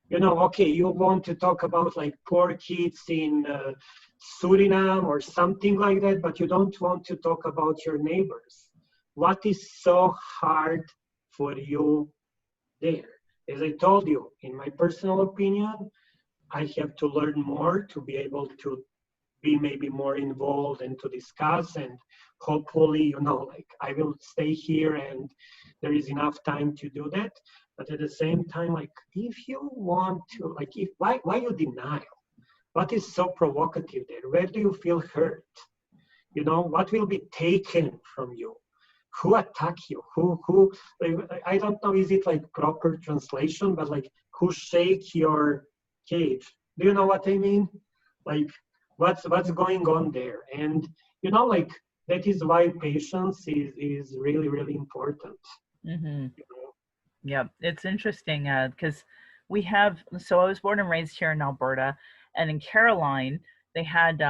You know, okay, you want to talk about like poor kids in Suriname or something like that, but you don't want to talk about your neighbors. What is so hard for you there? As I told you, in my personal opinion, I have to learn more to be able to be maybe more involved and to discuss, and hopefully, you know, like I will stay here and there is enough time to do that. But at the same time, like if you want to, like if why you deny? What is so provocative there? Where do you feel hurt? You know, what will be taken from you? Who attack you? Who like, I don't know, is it like proper translation, but like who shake your cage? Do you know what I mean? Like what's going on there? And you know, like that is why patience is really, really important. Mm-hmm. You know? Yeah, it's interesting because we have. So I was born and raised here in Alberta, and in Caroline they had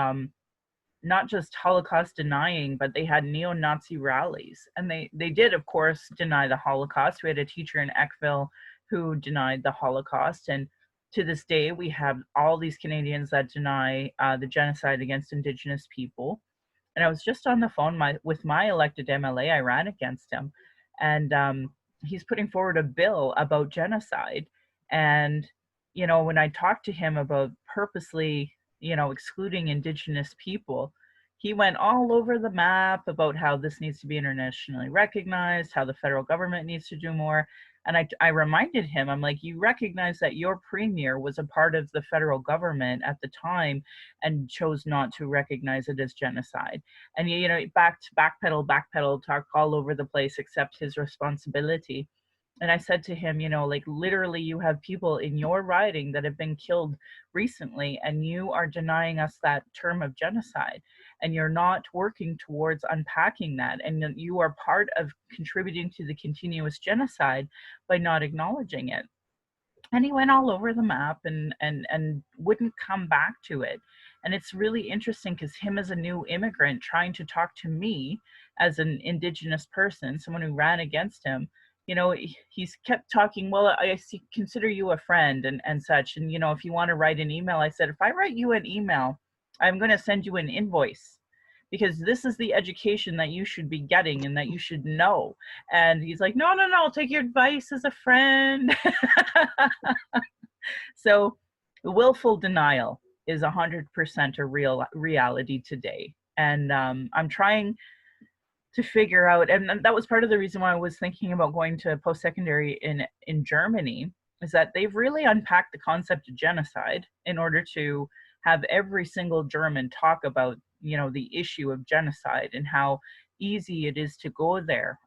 not just Holocaust denying, but they had neo-Nazi rallies, and they did, of course, deny the Holocaust. We had a teacher in Eckville who denied the Holocaust, and to this day we have all these Canadians that deny the genocide against Indigenous people. And I was just on the phone with my elected MLA. I ran against him, and he's putting forward a bill about genocide. And when I talked to him about purposely, excluding Indigenous people, he went all over the map about how this needs to be internationally recognized, how the federal government needs to do more. And I reminded him, I'm like, you recognize that your premier was a part of the federal government at the time and chose not to recognize it as genocide. And backpedal, talk all over the place, accept his responsibility. And I said to him, you know, like literally you have people in your riding that have been killed recently, and you are denying us that term of genocide. And you're not working towards unpacking that. And you are part of contributing to the continuous genocide by not acknowledging it. And he went all over the map and wouldn't come back to it. And it's really interesting because him as a new immigrant trying to talk to me as an indigenous person, someone who ran against him, you know, he's kept talking, well, consider you a friend and such. And, you know, if you want to write an email, I said, if I write you an email, I'm going to send you an invoice, because this is the education that you should be getting and that you should know. And he's like, no, no, no, I'll take your advice as a friend. So willful denial is 100% a real reality today. And I'm trying to figure out, and that was part of the reason why I was thinking about going to post-secondary in Germany, is that they've really unpacked the concept of genocide in order to have every single German talk about, you know, the issue of genocide and how easy it is to go there.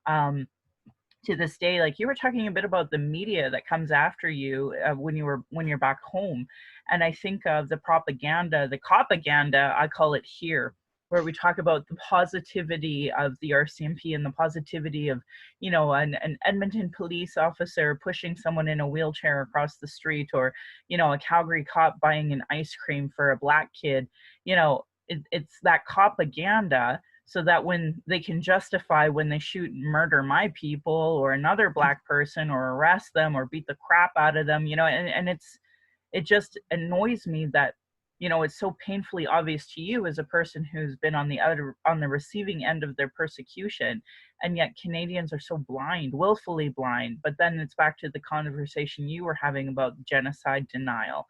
To this day, like you were talking a bit about the media that comes after you when you're back home, and I think of the propaganda, the copaganda, I call it here, where we talk about the positivity of the RCMP and the positivity of, you know, an Edmonton police officer pushing someone in a wheelchair across the street, or, you know, a Calgary cop buying an ice cream for a black kid. You know, it's that propaganda, so that when they can justify when they shoot and murder my people or another black person, or arrest them or beat the crap out of them, you know. And it just annoys me that, you know, it's so painfully obvious to you as a person who's been on the receiving end of their persecution, and yet Canadians are so blind, willfully blind. But then it's back to the conversation you were having about genocide denial,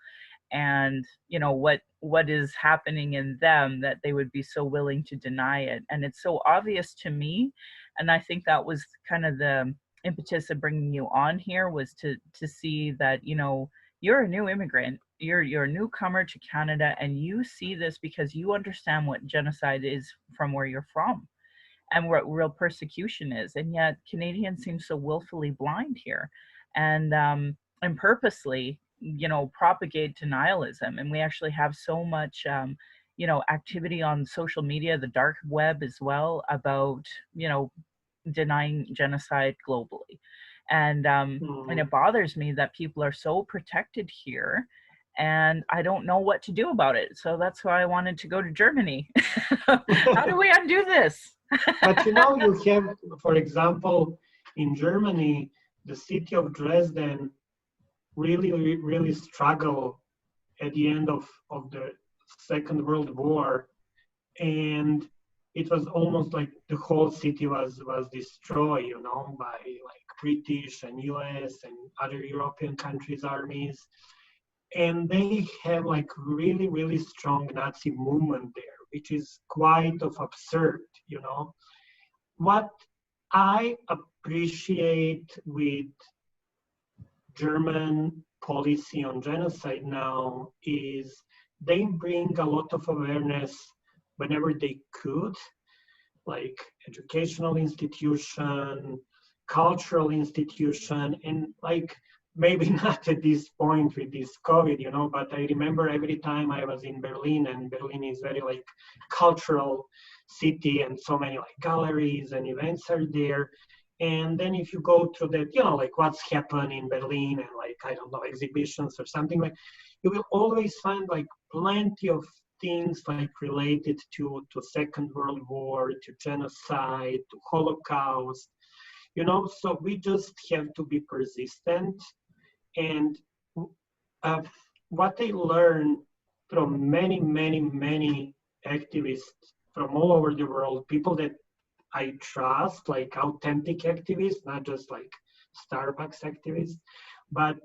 and, you know, what is happening in them that they would be so willing to deny it. And it's so obvious to me, and I think that was kind of the impetus of bringing you on here, was to see that, you know, you're a new immigrant, you're a newcomer to Canada, and you see this because you understand what genocide is from where you're from and what real persecution is. And yet Canadians seem so willfully blind here, and purposely, you know, propagate denialism. And we actually have so much, you know, activity on social media, the dark web as well, about, you know, denying genocide globally. And it bothers me that people are so protected here, and I don't know what to do about it. So that's why I wanted to go to Germany. How do we undo this? But you know, you have, for example, in Germany, the city of Dresden really struggled at the end of the Second World War, and it was almost like the whole city was destroyed, you know, by like British and US and other European countries' armies. And they have like really strong Nazi movement there, which is quite of absurd, you know. What I appreciate with German policy on genocide now is they bring a lot of awareness whenever they could, like educational institution, cultural institution, and like maybe not at this point with this COVID, you know, but I remember every time I was in Berlin, and Berlin is very like cultural city, and so many like galleries and events are there. And then if you go to that, you know, like what's happened in Berlin and like, I don't know, exhibitions or something, like you will always find like plenty of things like related to Second World War, to genocide, to Holocaust, you know. So we just have to be persistent. And what I learned from many activists from all over the world, people that I trust, like authentic activists, not just like Starbucks activists, but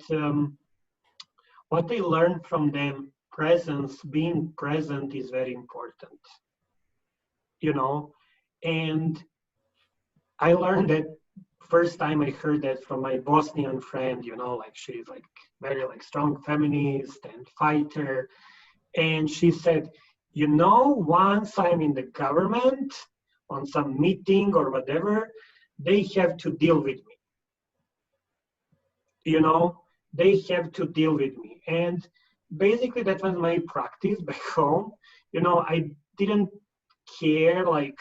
what I learned from them, being present is very important, you know. And I learned that first time I heard that from my Bosnian friend, you know, like she's like very like strong feminist and fighter. And she said, you know, once I'm in the government on some meeting or whatever, they have to deal with me. you know, they have to deal with me. And basically that was my practice back home. You know, I didn't care like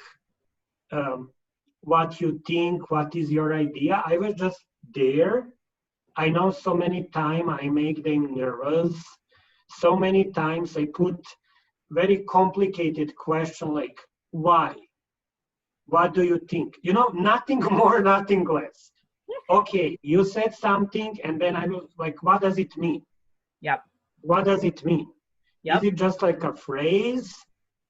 what you think, what is your idea. I was just there. I know so many times I make them nervous. So many times I put very complicated question like why? What do you think? You know, nothing more, nothing less. Okay, you said something, and then I was like, what does it mean? Yep. What does it mean? Is Yep. it just like a phrase?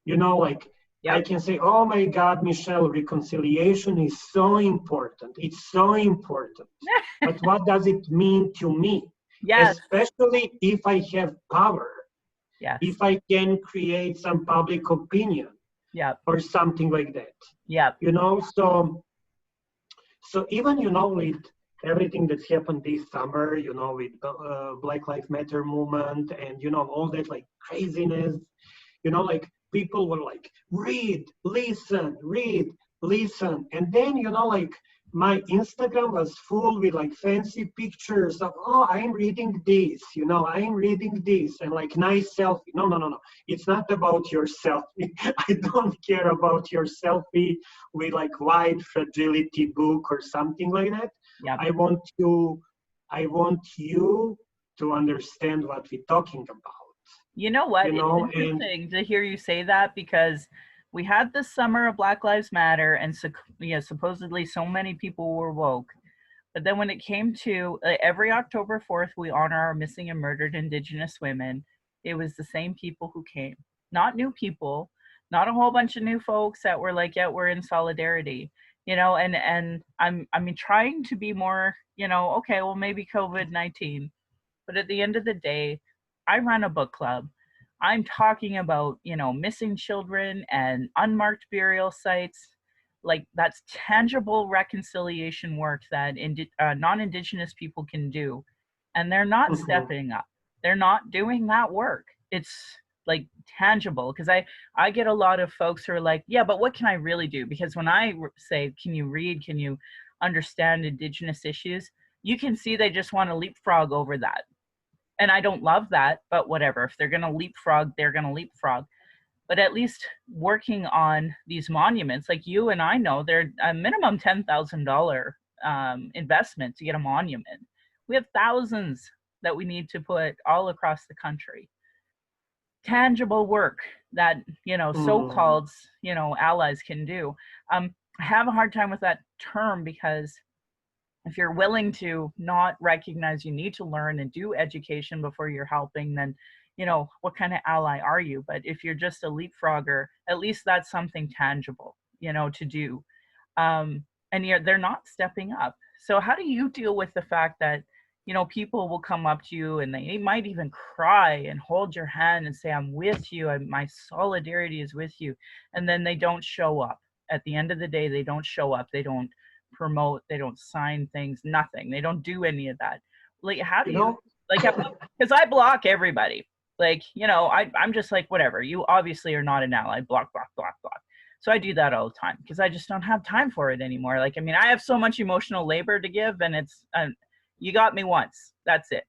You know, like I Yep. can say, oh my God, Michelle, reconciliation is so important. It's so important. But what does it mean to me? Yes. Especially if I have power, Yes. if I can create some public opinion Yep. or something like that. Yep. You know, so even, you know, with everything that's happened this summer, you know, with Black Lives Matter movement and, you know, all that like craziness, you know, like people were like, read, listen. And then, you know, like my Instagram was full with like fancy pictures of, oh, I'm reading this, you know, I'm reading this, and like nice selfie. No, no, no, no. It's not about your selfie. I don't care about your selfie with like white fragility book or something like that. Yep. I want you to understand what we're talking about. You know what? You It's know, and interesting to hear you say that because we had this summer of Black Lives Matter, and supposedly so many people were woke. But then when it came to every October 4th, we honor our missing and murdered Indigenous women. It was the same people who came, not new people, not a whole bunch of new folks that were like, yeah, we're in solidarity, you know. And I mean, trying to be more, you know, okay, well maybe COVID-19, but at the end of the day, I run a book club. I'm talking about, you know, missing children and unmarked burial sites. Like that's tangible reconciliation work that non-Indigenous people can do. And they're not mhm. stepping up. They're not doing that work. It's like tangible because I get a lot of folks who are like, yeah, but what can I really do? Because when I say, can you read? Can you understand Indigenous issues? You can see they just want to leapfrog over that, and I don't love that, but whatever. If they're going to leapfrog, they're going to leapfrog. But at least working on these monuments, like you and I know, they're a minimum $10,000 investment to get a monument. We have thousands that we need to put all across the country. Tangible work that, you know, Mm. so-called, you know, allies can do. I have a hard time with that term because if you're willing to not recognize you need to learn and do education before you're helping, then, you know, what kind of ally are you? But if you're just a leapfrogger, at least that's something tangible, you know, to do. And yet they're not stepping up. So how do you deal with the fact that, you know, people will come up to you and they might even cry and hold your hand and say, I'm with you, my solidarity is with you, and then they don't show up? At the end of the day, they don't show up, they don't promote, they don't sign things, nothing. They don't do any of that. Like, how do You you, know, like, because I block everybody. Like, you know, I'm just like, whatever. You obviously are not an ally. Block, block, block, block. So I do that all the time because I just don't have time for it anymore. Like, I mean, I have so much emotional labor to give, and it's, you got me once. That's it.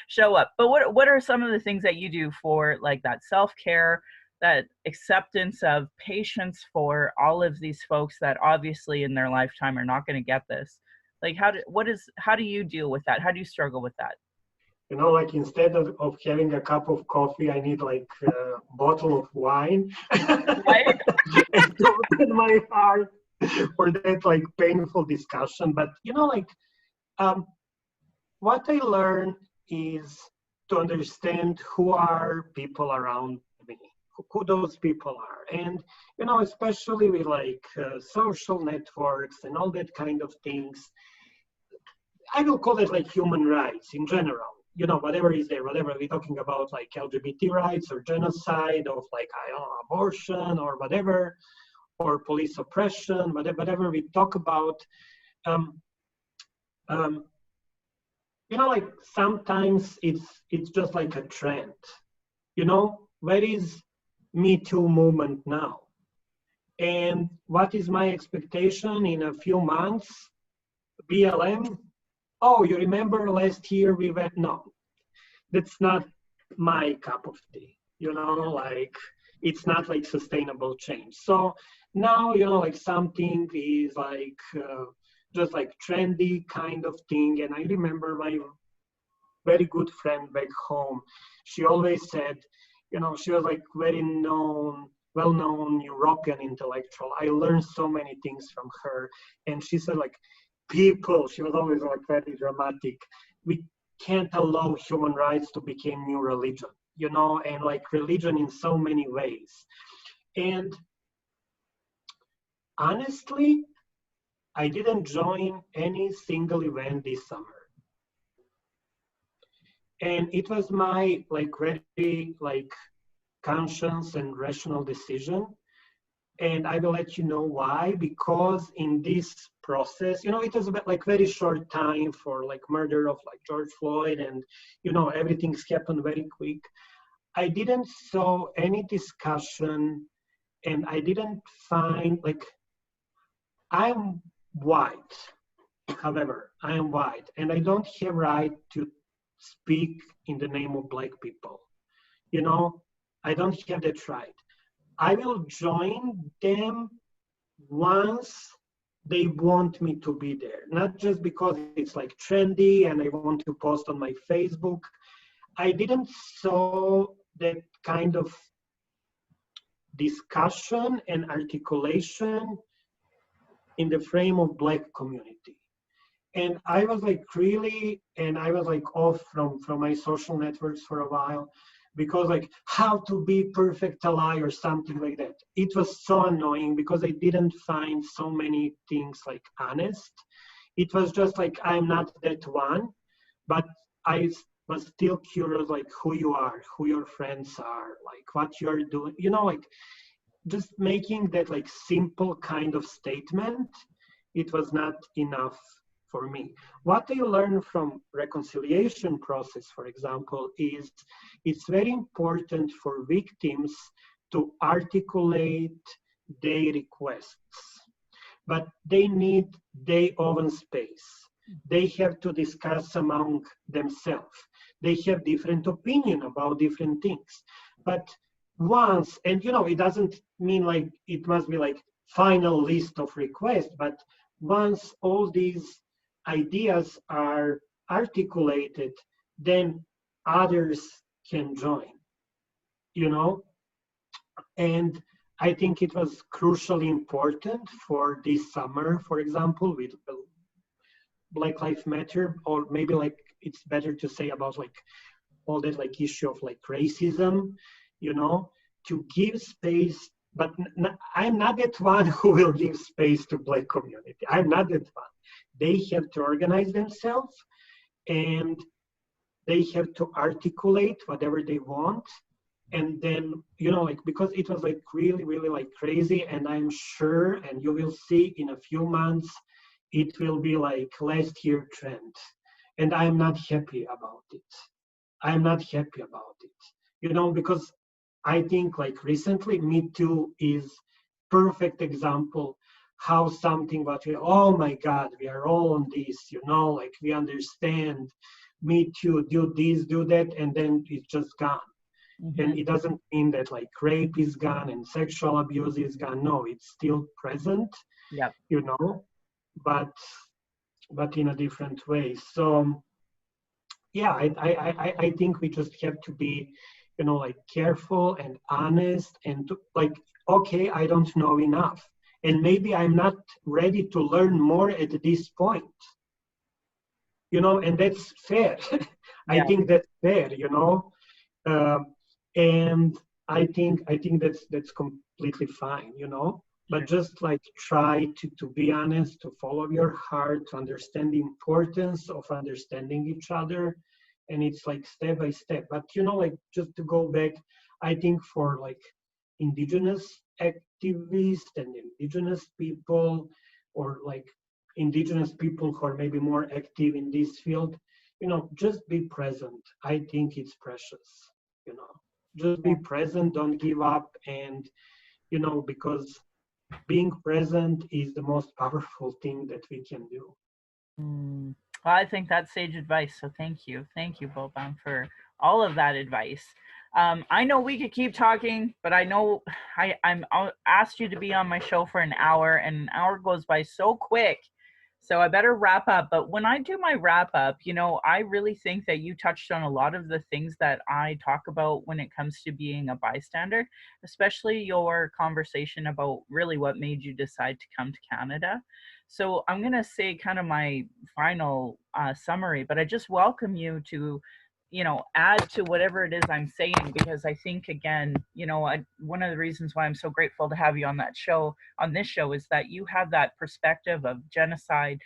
Show up. But what are some of the things that you do for like that self care, that acceptance of patience for all of these folks that obviously in their lifetime are not going to get this? Like, how do you deal with that? How do you struggle with that? you know, like instead of having a cup of coffee, I need like a bottle of wine Right? and to open my heart for that like painful discussion. But you know, like um, what I learned is to understand who are people around me, who those people are, and you know, especially with like social networks and all that kind of things. I will call it like human rights in general. You know, whatever is there, whatever we're talking about, like LGBT rights or genocide, of like I don't know, abortion or whatever, or police oppression, whatever we talk about. Um, um, you know, like sometimes it's just like a trend. You know, where is Me Too movement now? And what is my expectation in a few months? BLM oh, you remember last year we went, no, that's not my cup of tea, like it's not like sustainable change. So now, like something is like just like trendy kind of thing. And I remember my very good friend back home, she always said, she was like very well-known European intellectual. I learned so many things from her. And she said like, she was always like very dramatic. We can't allow human rights to become new religion, and like religion in so many ways. And honestly, I didn't join any single event this summer. And it was my like very like conscious and rational decision. And I will let you know why. Because in this process, it was about like very short time for like murder of like George Floyd, and everything's happened very quick. I didn't saw any discussion, and I didn't find like, I'm white. However, I am white, and I don't have right to speak in the name of Black people. I don't have that right. I will join them once they want me to be there, not just because it's like trendy and I want to post on my Facebook. I didn't saw that kind of discussion and articulation in the frame of Black community. And I was like off from my social networks for a while, because like how to be perfect ally or something like that. It was so annoying because I didn't find so many things like honest. It was just like, I'm not that one, but I was still curious, like who you are, who your friends are, like what you're doing, like just making that like simple kind of statement. It was not enough for me. What I learned from reconciliation process, for example, is it's very important for victims to articulate their requests, but they need their own space. They have to discuss among themselves. They have different opinion about different things. But once, and it doesn't mean like it must be like final list of requests, but once all these ideas are articulated, then others can join, and I think it was crucially important for this summer, for example, with Black Lives Matter, or maybe like it's better to say about like all that like issue of like racism, to give space. But I'm not that one who will give space to Black community. I'm not that one. They have to organize themselves, and they have to articulate whatever they want. And then, like, because it was like really, really like crazy, and I'm sure, and you will see in a few months, it will be like last year trend. And I'm not happy about it. I'm not happy about it, because I think like recently Me Too is perfect example how something what we, oh my God, we are all on this, like we understand Me Too, do this, do that, and then it's just gone. Mm-hmm. And it doesn't mean that like rape is gone and sexual abuse is gone. No, it's still present, yep. But in a different way. So yeah, I think we just have to be, like careful and honest, and to, like, okay, I don't know enough, and maybe I'm not ready to learn more at this point, and that's fair. Yeah. I think that's fair, and I think that's completely fine, but just like try to be honest, to follow your heart, to understand the importance of understanding each other. And it's like step by step. But like just to go back, I think for like indigenous activists and indigenous people, or like indigenous people who are maybe more active in this field, just be present. I think it's precious, just be present, don't give up. And because being present is the most powerful thing that we can do. Well, I think that's sage advice. So thank you, Boban, for all of that advice. I know we could keep talking, but I know I asked you to be on my show for an hour, and an hour goes by so quick. So I better wrap up. But when I do my wrap up, I really think that you touched on a lot of the things that I talk about when it comes to being a bystander, especially your conversation about really what made you decide to come to Canada. So I'm going to say kind of my final summary, but I just welcome you to, add to whatever it is I'm saying, because I think, again, one of the reasons why I'm so grateful to have you on this show, is that you have that perspective of genocide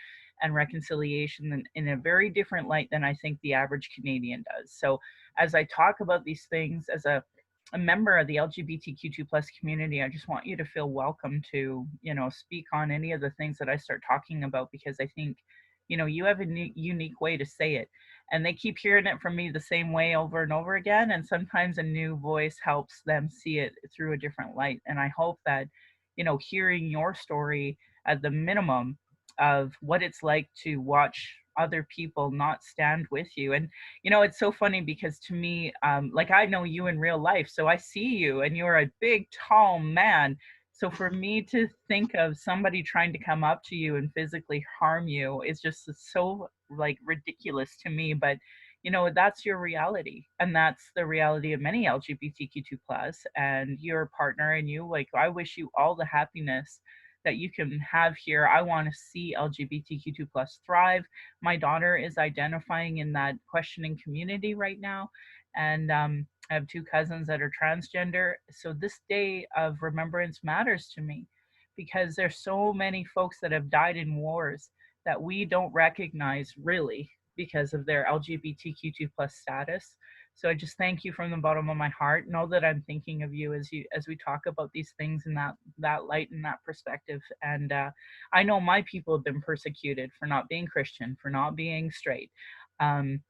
and reconciliation in a very different light than I think the average Canadian does. So as I talk about these things as a member of the LGBTQ2 plus community, I just want you to feel welcome to, speak on any of the things that I start talking about, because I think, you have a unique way to say it. And they keep hearing it from me the same way over and over again. And sometimes a new voice helps them see it through a different light. And I hope that, hearing your story at the minimum of what it's like to watch other people not stand with you. And it's so funny because to me, like, I know you in real life, so I see you and you're a big tall man. So for me to think of somebody trying to come up to you and physically harm you is just so, like, ridiculous to me. But that's your reality, and that's the reality of many LGBTQ2 plus, and your partner and you. Like, I wish you all the happiness that you can have here. I want to see LGBTQ2 plus thrive. My daughter is identifying in that questioning community right now, and I have two cousins that are transgender. So this day of remembrance matters to me, because there's so many folks that have died in wars that we don't recognize, really, because of their LGBTQ2 plus status. So I just thank you from the bottom of my heart. Know that I'm thinking of you as we talk about these things in that light and that perspective. And I know my people have been persecuted for not being Christian, for not being straight, um,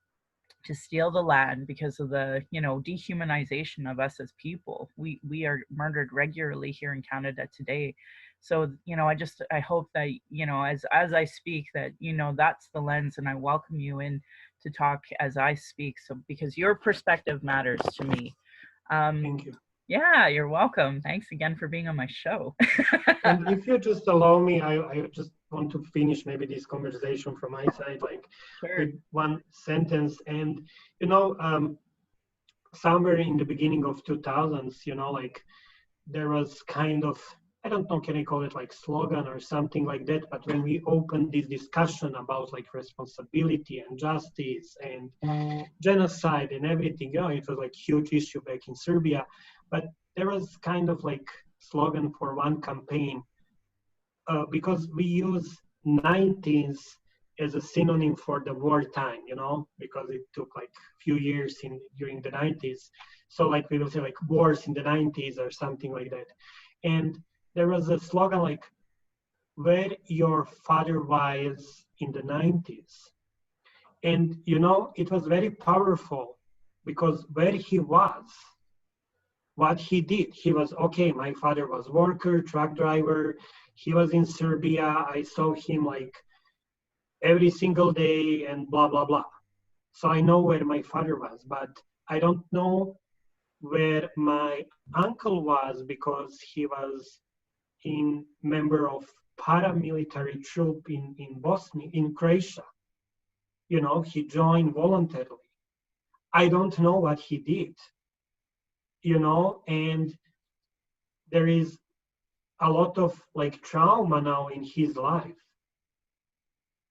to steal the land because of the dehumanization of us as people. We are murdered regularly here in Canada today. So I hope that as I speak, that that's the lens, and I welcome you in to talk as I speak, so because your perspective matters to me. um Thank you. yeah, you're welcome. Thanks again for being on my show. And if you just allow me, I just want to finish maybe this conversation from my side, like Sure. with one sentence. And, you know, somewhere in the beginning of 2000s, like there was kind of, I don't know, can I call it like slogan or something like that? But when we opened this discussion about like responsibility and justice and genocide and everything, it was like huge issue back in Serbia. But there was kind of like slogan for one campaign, because we use 90s as a synonym for the wartime, because it took like few years during the 90s. So like we will say like wars in the 90s or something like that. And there was a slogan like, where your father was in the 90s. And it was very powerful, because where he was, what he did, he was okay. My father was worker, truck driver. He was in Serbia. I saw him like every single day and blah blah blah. So I know where my father was, but I don't know where my uncle was, because he was in member of paramilitary troop in Bosnia, in Croatia. He joined voluntarily. I don't know what he did, and there is a lot of like trauma now in his life,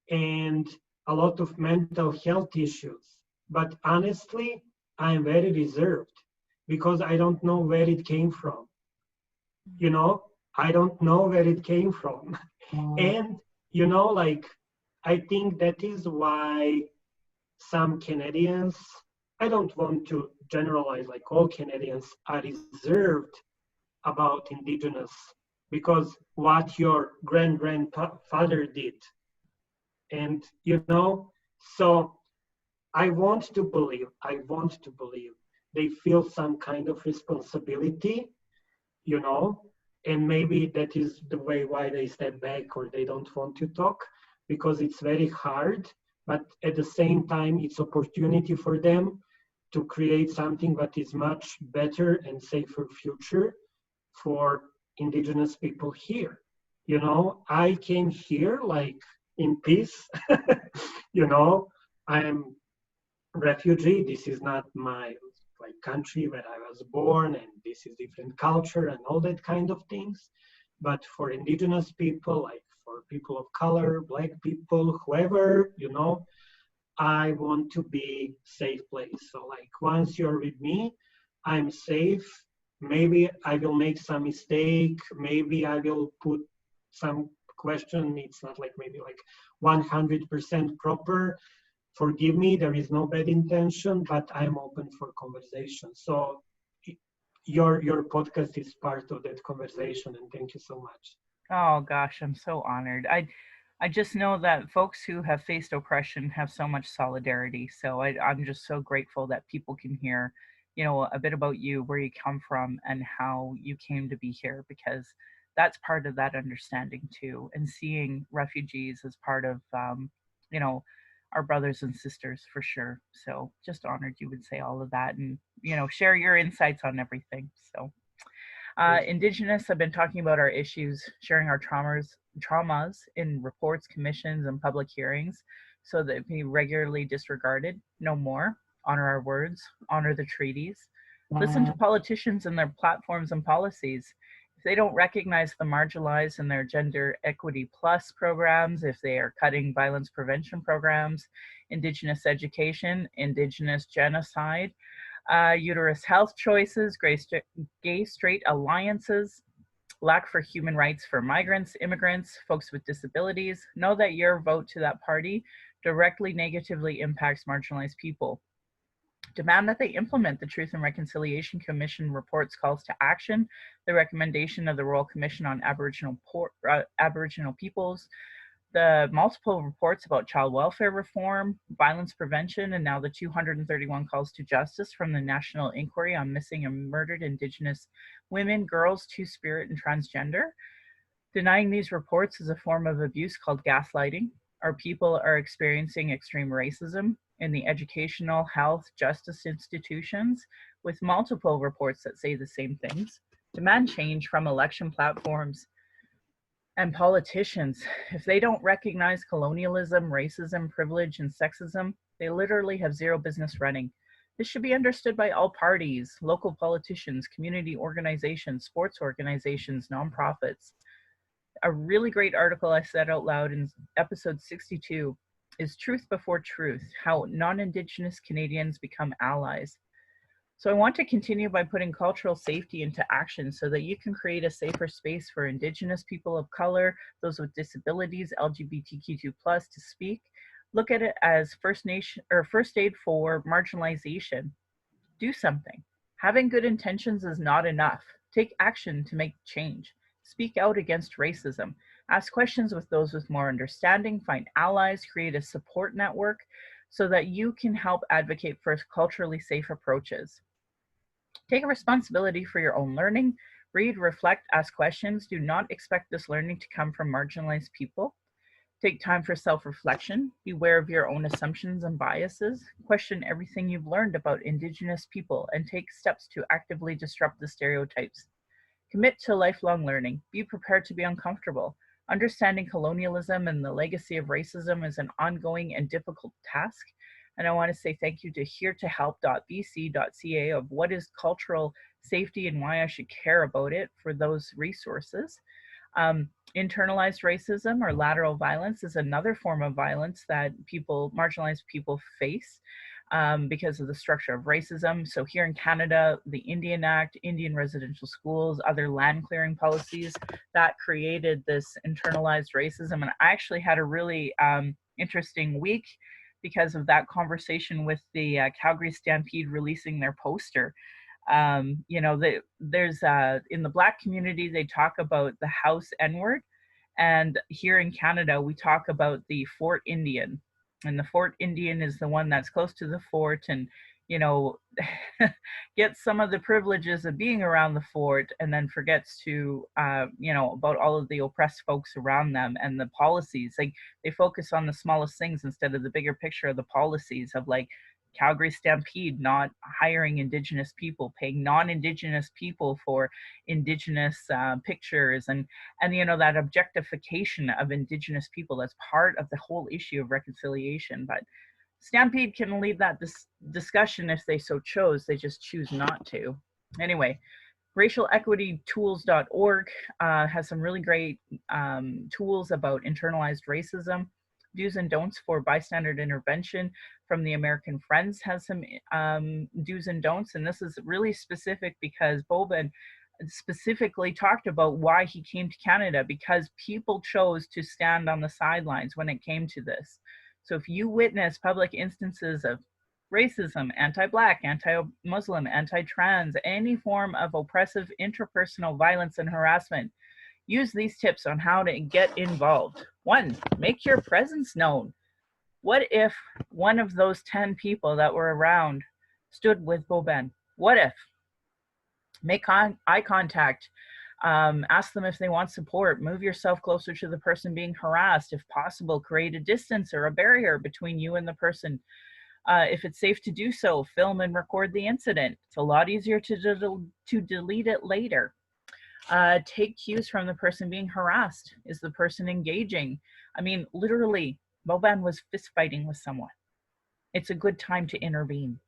and a lot of mental health issues. But honestly, I am very reserved, because I don't know where it came from. I don't know where it came from. And, like, I think that is why some Canadians, I don't want to generalize, like all Canadians are reserved about Indigenous, because what your grandfather did. And, so I want to believe they feel some kind of responsibility, you know, and maybe that is the way why they step back or they don't want to talk, because it's very hard but at the same time, it's opportunity for them to create something that is much better and safer future for indigenous people here. You know, I came here like in peace. You know, I am refugee. This is not my like country where I was born, and this is different culture and all that kind of things. But for indigenous people, like for people of color, black people, whoever, you know, I want to be safe place. So like once you're with me, I'm safe. Maybe I will make some mistake. Maybe I will put some question. It's not like maybe like 100% proper. Forgive me, there is no bad intention, but I'm open for conversation. So your podcast is part of that conversation, and thank you so much. Oh gosh, I'm so honored. I just know that folks who have faced oppression have so much solidarity. So I'm just so grateful that people can hear, you know, a bit about you, where you come from, and how you came to be here, because that's part of that understanding too. And seeing refugees as part of, you know, our brothers and sisters for sure. So just honored you would say all of that, and, you know, share your insights on everything. So. Thank you. Indigenous have been talking about our issues, sharing our traumas in reports, commissions, and public hearings, so that we regularly disregarded. No more. Honor our words. Honor the treaties. Listen to politicians and their platforms and policies. If they don't recognize the marginalized in their gender equity plus programs, if they are cutting violence prevention programs, Indigenous education, Indigenous genocide, uterus health choices, gay straight alliances, lack for human rights for migrants, immigrants, folks with disabilities, know that your vote to that party directly negatively impacts marginalized people. Demand that they implement the Truth and Reconciliation Commission report's calls to action, the recommendation of the Royal Commission on Aboriginal Peoples, the multiple reports about child welfare reform, violence prevention, and now the 231 calls to justice from the National Inquiry on Missing and Murdered Indigenous Women, Girls, Two-Spirit, and Transgender. Denying these reports is a form of abuse called gaslighting. Our people are experiencing extreme racism in the educational, health, justice institutions, with multiple reports that say the same things. Demand change from election platforms and politicians. If they don't recognize colonialism, racism, privilege, and sexism, they literally have zero business running. This should be understood by all parties, local politicians, community organizations, sports organizations, nonprofits. A really great article I said out loud in episode 62 is Truth Before Truth: How Non-Indigenous Canadians Become Allies. So I want to continue by putting cultural safety into action so that you can create a safer space for Indigenous people of color, those with disabilities, LGBTQ2+ to speak. Look at it as first aid for marginalization. Do something. Having good intentions is not enough. Take action to make change. Speak out against racism. Ask questions with those with more understanding. Find allies. Create a support network so that you can help advocate for culturally safe approaches. Take responsibility for your own learning. Read, reflect, ask questions. Do not expect this learning to come from marginalized people. Take time for self-reflection. Beware of your own assumptions and biases. Question everything you've learned about Indigenous people and take steps to actively disrupt the stereotypes. Commit to lifelong learning. Be prepared to be uncomfortable. Understanding colonialism and the legacy of racism is an ongoing and difficult task. And I want to say thank you to heretohelp.bc.ca of what is cultural safety and why I should care about it for those resources. Internalized racism or lateral violence is another form of violence that marginalized people face because of the structure of racism. So here in Canada, the Indian Act, Indian residential schools, other land clearing policies that created this internalized racism. And I actually had a really interesting week because of that conversation with the Calgary Stampede releasing their poster. You know, there's in the Black community, they talk about the house N-word. And here in Canada, we talk about the Fort Indian. And the Fort Indian is the one that's close to the fort. And, you know, gets some of the privileges of being around the fort and then forgets to, you know, about all of the oppressed folks around them and the policies. Like they focus on the smallest things instead of the bigger picture of the policies of like Calgary Stampede, not hiring Indigenous people, paying non-Indigenous people for Indigenous pictures, and you know that objectification of Indigenous people. That's part of the whole issue of reconciliation. But Stampede can leave that discussion if they so chose. They just choose not to. Anyway, racialequitytools.org has some really great tools about internalized racism. Do's and don'ts for bystander intervention from the American Friends has some do's and don'ts. And this is really specific because Boban specifically talked about why he came to Canada, because people chose to stand on the sidelines when it came to this. So if you witness public instances of racism, anti-Black, anti-Muslim, anti-trans, any form of oppressive interpersonal violence and harassment, use these tips on how to get involved. 1, make your presence known. What if one of those 10 people that were around stood with Boban? What if? Make eye contact. Ask them if they want support. Move yourself closer to the person being harassed. If possible, create a distance or a barrier between you and the person. If it's safe to do so, film and record the incident. It's a lot easier to delete it later. Take cues from the person being harassed. Is the person engaging? I mean, literally, Boban was fist fighting with someone. It's a good time to intervene.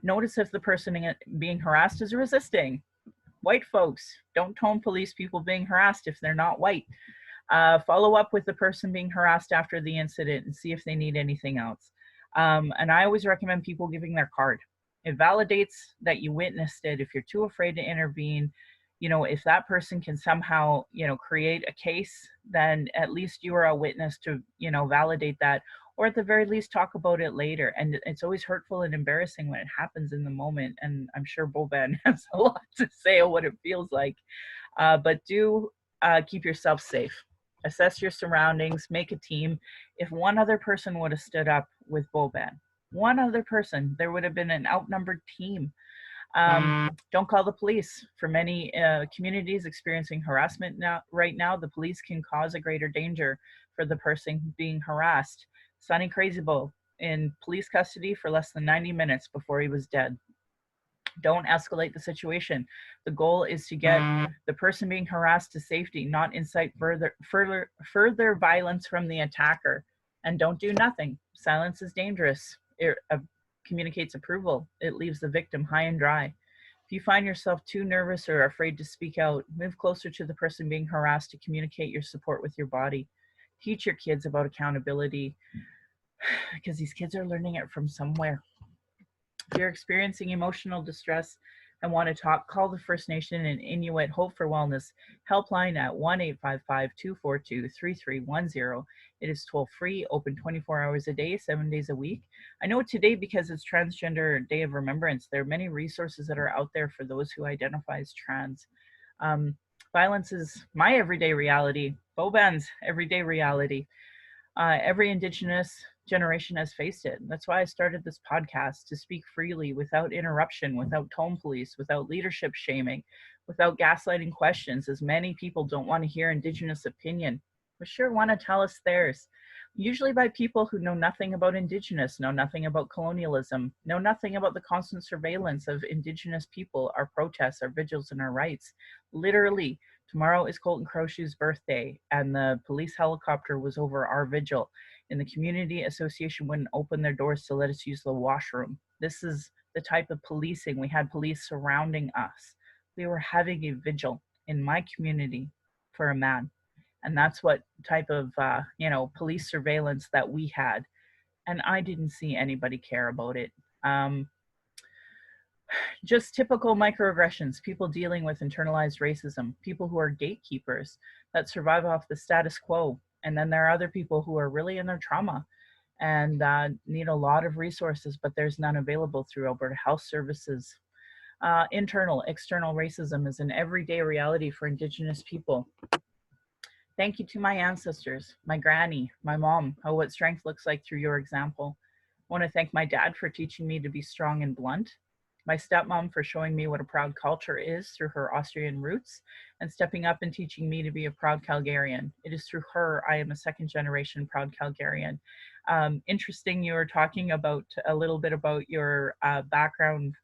Notice if the person being harassed is resisting. White folks, don't tone police people being harassed if they're not white. Follow up with the person being harassed after the incident and see if they need anything else. And I always recommend people giving their card. It validates that you witnessed it. If you're too afraid to intervene, you know, if that person can somehow, you know, create a case, then at least you are a witness to, you know, validate that, or at the very least talk about it later. And it's always hurtful and embarrassing when it happens in the moment. And I'm sure Boban has a lot to say on what it feels like. But do keep yourself safe. Assess your surroundings, make a team. If one other person would have stood up with Boban, one other person, there would have been an outnumbered team. Don't call the police. For many communities experiencing harassment right now, the police can cause a greater danger for the person being harassed. Sonny Crazybo in police custody for less than 90 minutes before he was dead. Don't escalate the situation. The goal is to get the person being harassed to safety, not incite further violence from the attacker. And don't do nothing. Silence is dangerous. It communicates approval. It leaves the victim high and dry. If you find yourself too nervous or afraid to speak out, move closer to the person being harassed to communicate your support with your body. Teach your kids about accountability, because these kids are learning it from somewhere. If you're experiencing emotional distress and want to talk, call the First Nation and Inuit Hope for Wellness helpline at 1-855-242-3310. It is toll-free, open 24 hours a day, 7 days a week. I know today, because it's Transgender Day of Remembrance, there are many resources that are out there for those who identify as trans. Violence is my everyday reality, Boban's everyday reality. Every Indigenous generation has faced it. That's why I started this podcast, to speak freely, without interruption, without tone police, without leadership shaming, without gaslighting questions, as many people don't want to hear Indigenous opinion, but sure want to tell us theirs. Usually by people who know nothing about Indigenous, know nothing about colonialism, know nothing about the constant surveillance of Indigenous people, our protests, our vigils, and our rights. Literally, tomorrow is Colton Crowshoe's birthday, and the police helicopter was over our vigil, and the community association wouldn't open their doors to let us use the washroom. This is the type of policing. We had police surrounding us. We were having a vigil in my community for a man. And that's what type of, police surveillance that we had. And I didn't see anybody care about it. Just typical microaggressions, people dealing with internalized racism, people who are gatekeepers that survive off the status quo. And then there are other people who are really in their trauma and need a lot of resources, but there's none available through Alberta Health Services. Internal, external racism is an everyday reality for Indigenous people. Thank you to my ancestors, my granny, my mom, what strength looks like through your example. want to thank my dad for teaching me to be strong and blunt, my stepmom for showing me what a proud culture is through her Austrian roots and stepping up and teaching me to be a proud Calgarian. It is through her I am a second generation proud Calgarian. Interesting, you were talking about a little bit about your background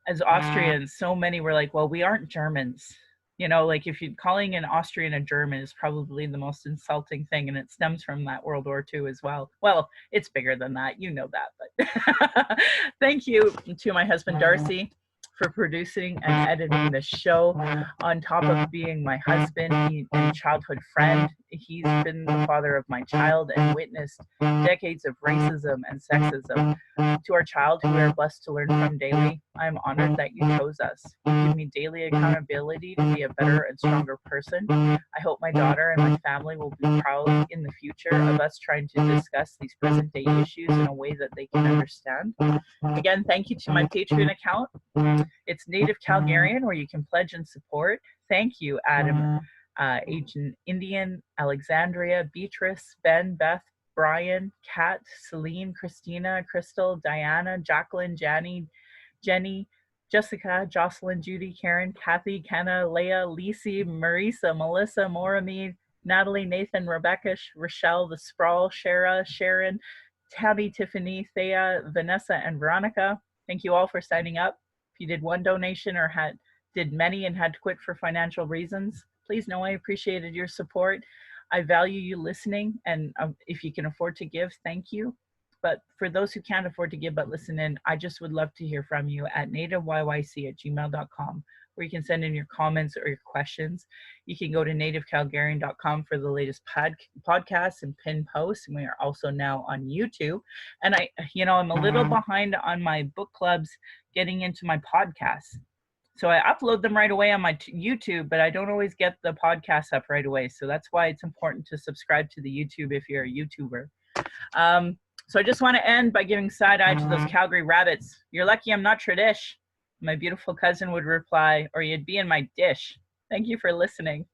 as Austrians. So many were like, well, we aren't Germans. You know, like if you're calling an Austrian a German is probably the most insulting thing, and it stems from that World War II as well. Well, it's bigger than that, you know that, but thank you to my husband Darcy for producing and editing this show. On top of being my husband and childhood friend, he's been the father of my child and witnessed decades of racism and sexism. To our child, who we are blessed to learn from daily, I am honored that you chose us. You give me daily accountability to be a better and stronger person. I hope my daughter and my family will be proud in the future of us trying to discuss these present day issues in a way that they can understand. Again, thank you to my Patreon account. It's Native Calgarian, where you can pledge and support. Thank you, Adam, Agent Indian, Alexandria, Beatrice, Ben, Beth, Brian, Kat, Celine, Christina, Crystal, Diana, Jacqueline, Jenny, Jessica, Jocelyn, Judy, Karen, Kathy, Kenna, Leah, Lisi, Marisa, Melissa, Morami, Natalie, Nathan, Rebecca, Rochelle, The Sprawl, Shara, Sharon, Tabby, Tiffany, Thea, Vanessa, and Veronica. Thank you all for signing up. If you did one donation or did many and had to quit for financial reasons, please know I appreciated your support. I value you listening, and if you can afford to give, thank you. But for those who can't afford to give but listen in, I just would love to hear from you at nativeyyc@gmail.com, where you can send in your comments or your questions. You can go to nativecalgarian.com for the latest podcasts and pinned posts, and we are also now on YouTube. And I'm a little behind on my book clubs getting into my podcasts. So I upload them right away on my YouTube, but I don't always get the podcast up right away. So that's why it's important to subscribe to the YouTube if you're a YouTuber. So I just want to end by giving side eye to those Calgary rabbits. You're lucky I'm not Tradish. My beautiful cousin would reply, or you'd be in my dish. Thank you for listening.